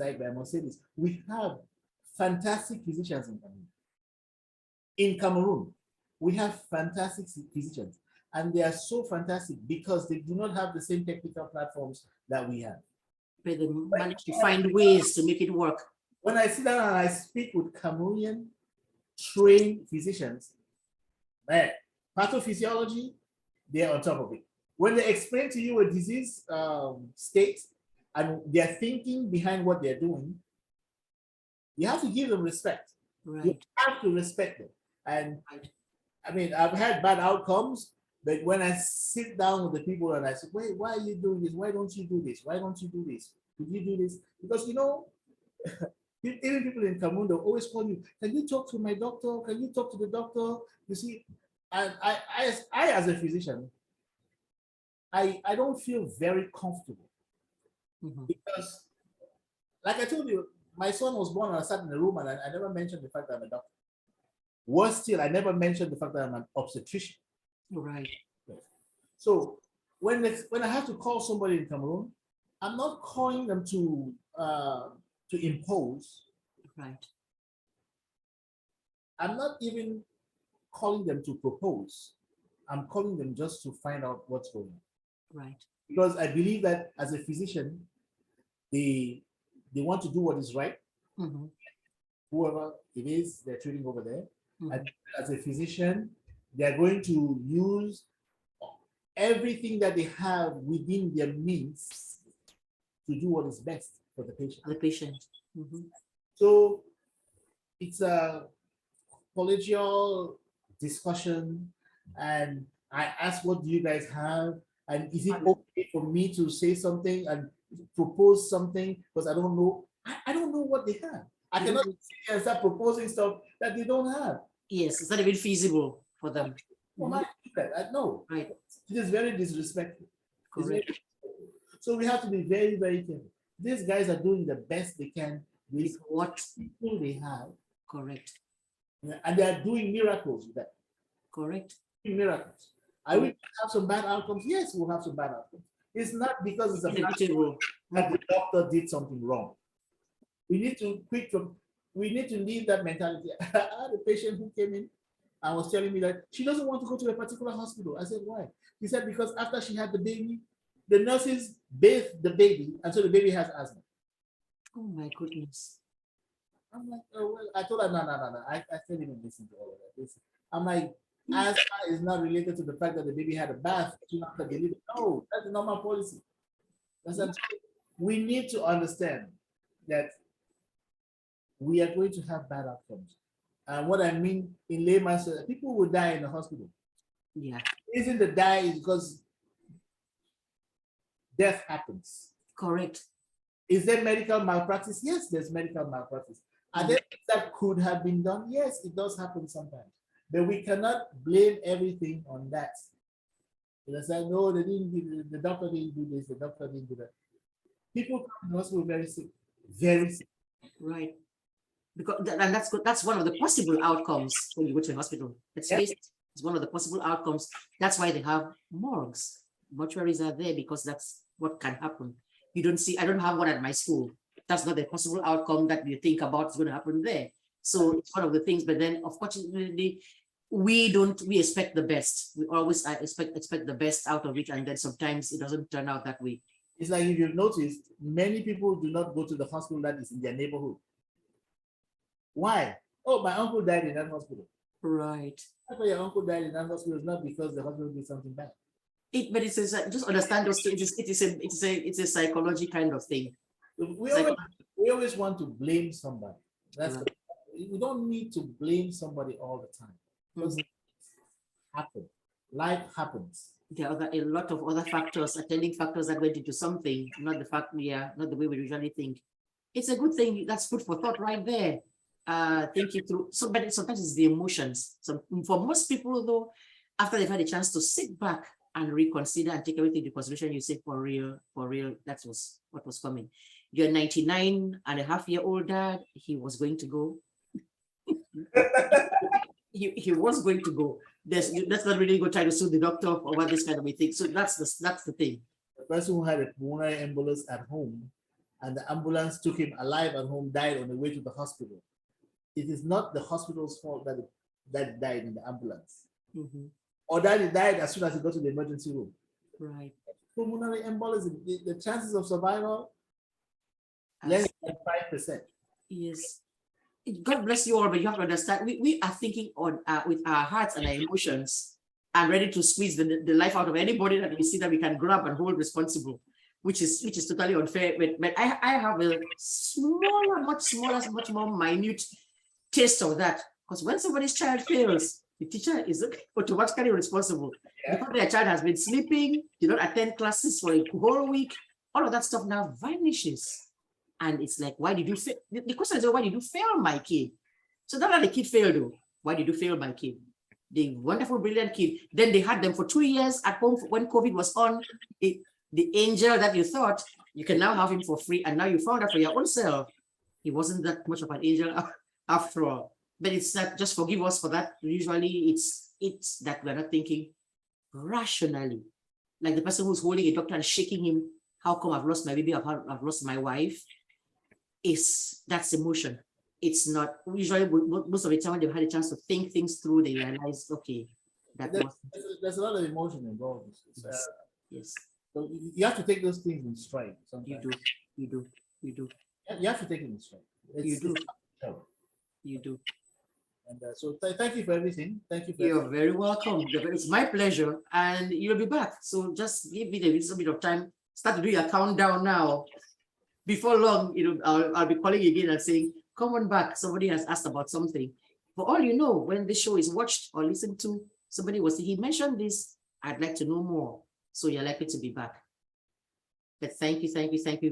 S2: I must say this, we have fantastic physicians in Cameroon. In Cameroon, we have fantastic physicians, and they are so fantastic because they do not have the same technical platforms that we have.
S1: But they manage to find ways to make it work.
S2: When I sit down and I speak with Cameroonian trained physicians, man, pathophysiology, they're on top of it. When they explain to you a disease state, and they're thinking behind what they're doing, you have to give them respect.
S1: Right.
S2: You have to respect them. And I mean, I've had bad outcomes, but when I sit down with the people and I say, wait, why are you doing this? Why don't you do this? Why don't you do this? Could you do this? Because, you know, even people in Cameroon, they'll always call you, can you talk to my doctor? Can you talk to the doctor? You see, and I as a physician, I don't feel very comfortable. Because, like I told you, my son was born and I sat in the room and I never mentioned the fact that I'm a doctor. Worse still, I never mentioned the fact that I'm an obstetrician.
S1: Right.
S2: So when I have to call somebody in Cameroon, I'm not calling them to impose.
S1: Right.
S2: I'm not even calling them to propose. I'm calling them just to find out what's going on.
S1: Right.
S2: Because I believe that as a physician, they want to do what is right. Whoever it is they're treating over there. And as a physician, they're going to use everything that they have within their means to do what is best for the patient.
S1: The patient.
S2: So it's a collegial discussion, and I ask, what do you guys have? And is it okay for me to say something and propose something? Because I don't know. I don't know what they have. I cannot start proposing stuff that they don't have.
S1: Yes, it's not even feasible for them.
S2: No,
S1: right.
S2: It is very disrespectful.
S1: Correct.
S2: So we have to be very, very careful. These guys are doing the best they can with what people they have.
S1: Correct.
S2: And they are doing miracles with that.
S1: Correct.
S2: Miracles. I will have some bad outcomes. Yes, we'll have some bad outcomes. It's not because it's a that the doctor did something wrong. We need to leave that mentality. I had a patient who came in and was telling me that she doesn't want to go to a particular hospital. I said, why? He said, because after she had the baby, the nurses bathed the baby, and so the baby has asthma.
S1: Oh my goodness.
S2: I'm like, oh, well, I told her, no. I can't even listen to all of that. I'm like, asthma is not related to the fact that the baby had a bath soon after delivery. No, that's the normal policy. We need to understand that we are going to have bad outcomes. And what I mean in layman's terms, people will die in the hospital.
S1: Yeah.
S2: The reason they die is because death happens.
S1: Correct.
S2: Is there medical malpractice? Yes, there's medical malpractice. Are there things that could have been done? Yes, it does happen sometimes. But we cannot blame everything on that. They say, no, they didn't do, the doctor didn't do this, the doctor didn't do that. People come to the hospital very sick, very sick.
S1: Right. Because and that's good. That's one of the possible outcomes when you go to a hospital. Let's face it, it's one of the possible outcomes. That's why they have morgues. Mortuaries are there because that's what can happen. You don't see, I don't have one at my school. That's not the possible outcome that you think about is going to happen there. So it's one of the things, but then unfortunately, we expect the best. We always expect the best out of it, and then sometimes it doesn't turn out that way.
S2: It's like if you've noticed, many people do not go to the hospital that is in their neighborhood. Why? Oh, my uncle died in that hospital.
S1: Right.
S2: That's why your uncle died in that hospital is not because the hospital did something bad.
S1: But it's just understand those things. It's a psychology kind of thing.
S2: We always want to blame somebody. We don't need to blame somebody all the time. Because life happens.
S1: There are a lot of other factors, attending factors that went into something, not the fact, not the way we usually think. It's a good thing. That's food for thought right there. Thinking through. But sometimes it's the emotions. So for most people, though, after they've had a chance to sit back and reconsider and take everything into consideration, you say, for real, that was what was coming. Your 99-and-a-half-year-old dad, he was going to go. he was going to go. That's not really go try to sue the doctor or what this kind of a thing. So that's the thing.
S2: The person who had a pulmonary embolus at home and the ambulance took him alive at home died on the way to the hospital. It is not the hospital's fault that died in the ambulance. Or that he died as soon as he got to the emergency room.
S1: Right.
S2: Pulmonary embolism, the chances of survival, less than 5%.
S1: Yes. God bless you all, but you have to understand, we are thinking on with our hearts and our emotions and ready to squeeze the life out of anybody that we see that we can grab and hold responsible, which is totally unfair. But I have a smaller, much more minute taste of that. Because when somebody's child fails, the teacher is automatically responsible. Because their child has been sleeping, did not attend classes for a whole week, all of that stuff now vanishes. And it's like, why did you fail? The question is, why did you fail my kid? So not that the kid failed, though. Why did you fail my kid? The wonderful, brilliant kid. Then they had them for 2 years at home when COVID was on. The angel that you thought, you can now have him for free. And now you found out for your own self, he wasn't that much of an angel after all. But it's not, just forgive us for that. Usually it's that we're not thinking rationally. Like the person who's holding a doctor and shaking him, how come I've lost my baby, I've lost my wife? That's emotion. It's not usually, most of the time when they've had a chance to think things through, they realize, okay,
S2: there's a lot of emotion involved.
S1: Yes.
S2: So you have to take those things in stride. Sometimes.
S1: You do.
S2: You have to take it in stride.
S1: You do.
S2: And so thank you for everything. Thank you.
S1: You're very welcome. It's my pleasure, and you'll be back. So just give me a little bit of time. Start to do your countdown now. Before long, I'll be calling again and saying, come on back. Somebody has asked about something. For all you know, when this show is watched or listened to, somebody will say, he mentioned this. I'd like to know more. So you're likely to be back. But thank you.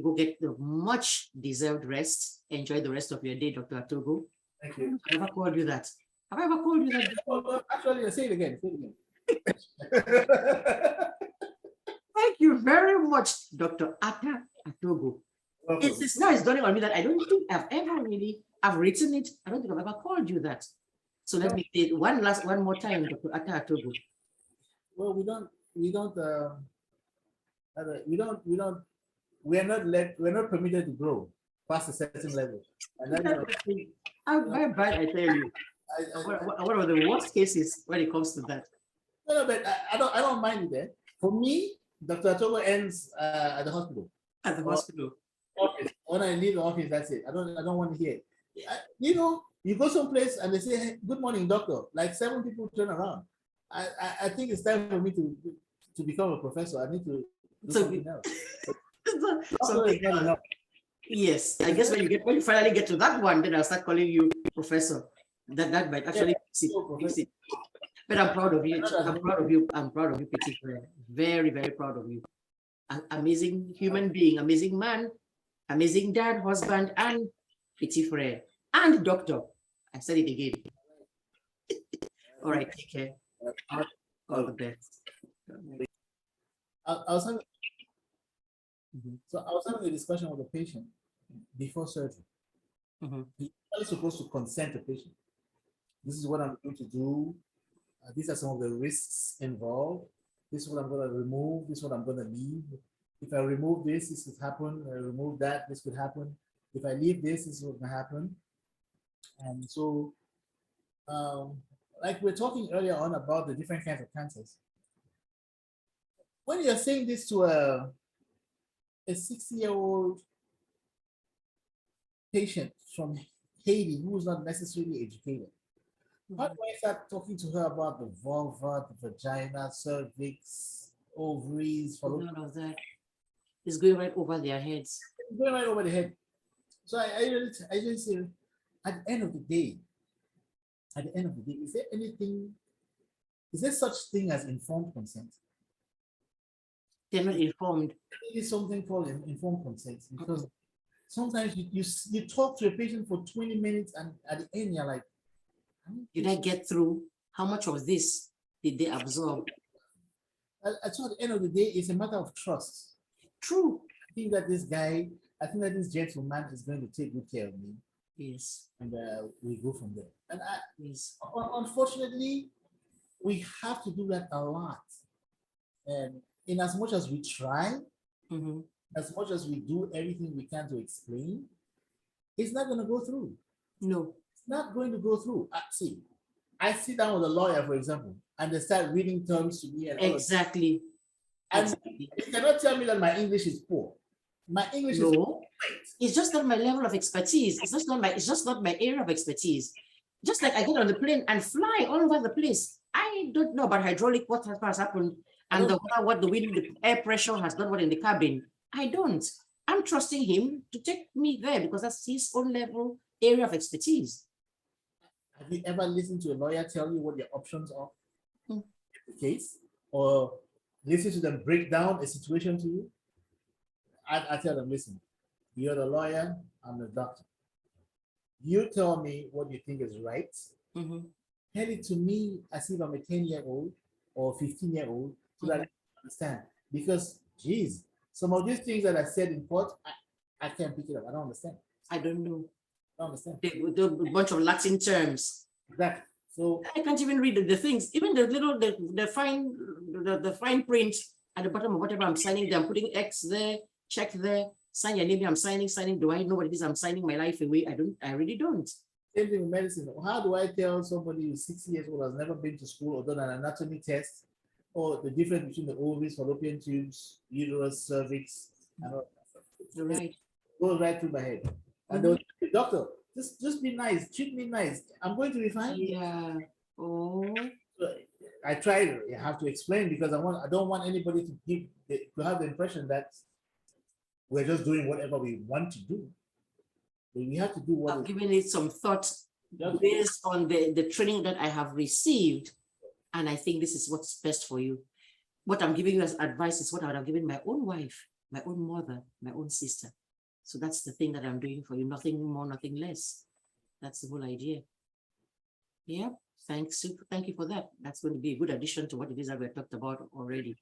S1: Go get the much deserved rest. Enjoy the rest of your day, Dr. Atogho.
S2: Thank you.
S1: Have I ever called you that? Have I ever called you that before?
S2: Actually, say it again.
S1: Thank you very much, Dr. Atogho. It's now it's dawning on me that I don't think I've written it. I don't think I've ever called you that. So let me say one more time, Dr. Atogho.
S2: Well, we're not permitted to grow past a certain level. And
S1: Very bad, I tell you. One of the worst cases when it comes to that.
S2: No, but I don't mind it there. For me, Dr. Atogho ends at the hospital.
S1: At the hospital.
S2: Office. When I leave the office, that's it. I don't want to hear it. You know, you go someplace and they say, hey, good morning, doctor. Like 7 people turn around. I think it's time for me to become a professor. I need to do something else.
S1: Something else. Yes, I guess when you finally get to that one, then I'll start calling you professor. That might actually fix it. But I'm proud of you. I'm proud of you. I'm proud of you, Petit Frere. Very, very proud of you. An amazing human being, amazing man, amazing dad, husband, and Petit Frere, and doctor. I said it again. All right, take care. All the best.
S2: I was having, so I was having a discussion with the patient before surgery. He's supposed to consent the patient. This is what I'm going to do. These are some of the risks involved. This is what I'm going to remove. This is what I'm going to leave. If I remove this, this could happen. I remove that, this could happen. If I leave this, this is what will happen. And so, like we're talking earlier on about the different kinds of cancers. When you're saying this to a 60-year-old patient from Haiti who is not necessarily educated, how do I start talking to her about the vulva, the vagina, cervix, ovaries?
S1: None of that. It's going right over their heads.
S2: It's going right over the head. So I just say, at the end of the day, is there anything, is there such thing as informed consent?
S1: They're not informed.
S2: It is something called informed consent, because sometimes you talk to a patient for 20 minutes and at the end you're like,
S1: did I get through? How much of this did they absorb?
S2: So at the end of the day, it's a matter of trust.
S1: True.
S2: I think that this gentleman is going to take good care of me.
S1: Yes.
S2: And we go from there. And
S1: yes.
S2: Unfortunately, we have to do that a lot. And in as much as we try, as much as we do everything we can to explain, it's not going to go through.
S1: No.
S2: Not going to go through. See, I sit down with a lawyer, for example, and they start reading terms to me. And
S1: exactly.
S2: And you cannot tell me that my English is poor. My English is
S1: great. It's just not my level of expertise. It's just not my area of expertise. Just like I get on the plane and fly all over the place. I don't know about hydraulic, what has happened, and what the wind, the air pressure has done what in the cabin. I don't. I'm trusting him to take me there because that's his own level area of expertise.
S2: Have you ever listened to a lawyer tell you what your options are in the case? Or listen to them break down a situation to you? I tell them, listen, you're the lawyer, I'm the doctor. You tell me what you think is right. Tell it to me as if I'm a 10-year-old or 15-year-old so that I understand. Because, geez, some of these things that I said in court, I can't pick it up. I don't understand.
S1: I don't know.
S2: I don't understand.
S1: A bunch of Latin terms.
S2: Exactly. So
S1: I can't even read the things. Even the little, the fine print at the bottom of whatever I'm signing, I'm putting X there, check there, sign your name, I'm signing. Do I know what it is? I'm signing my life away. I really don't.
S2: Same thing with medicine. How do I tell somebody who's 60 years old, has never been to school or done an anatomy test, or the difference between the ovaries, fallopian tubes, uterus, cervix, and all that?
S1: Right.
S2: Goes right through my head. And they'll say, doctor, just be nice, treat me nice. I'm going to be fine.
S1: Yeah. Oh.
S2: So I try to have to explain because I don't want anybody to have the impression that we're just doing whatever we want to do. But we have to do what
S1: I've given it some thought based on the training that I have received. And I think this is what's best for you. What I'm giving you as advice is what I would have given my own wife, my own mother, my own sister. So that's the thing that I'm doing for you. Nothing more, nothing less. That's the whole idea. Yeah. Thanks. Thank you for that. That's going to be a good addition to what it is that we talked about already.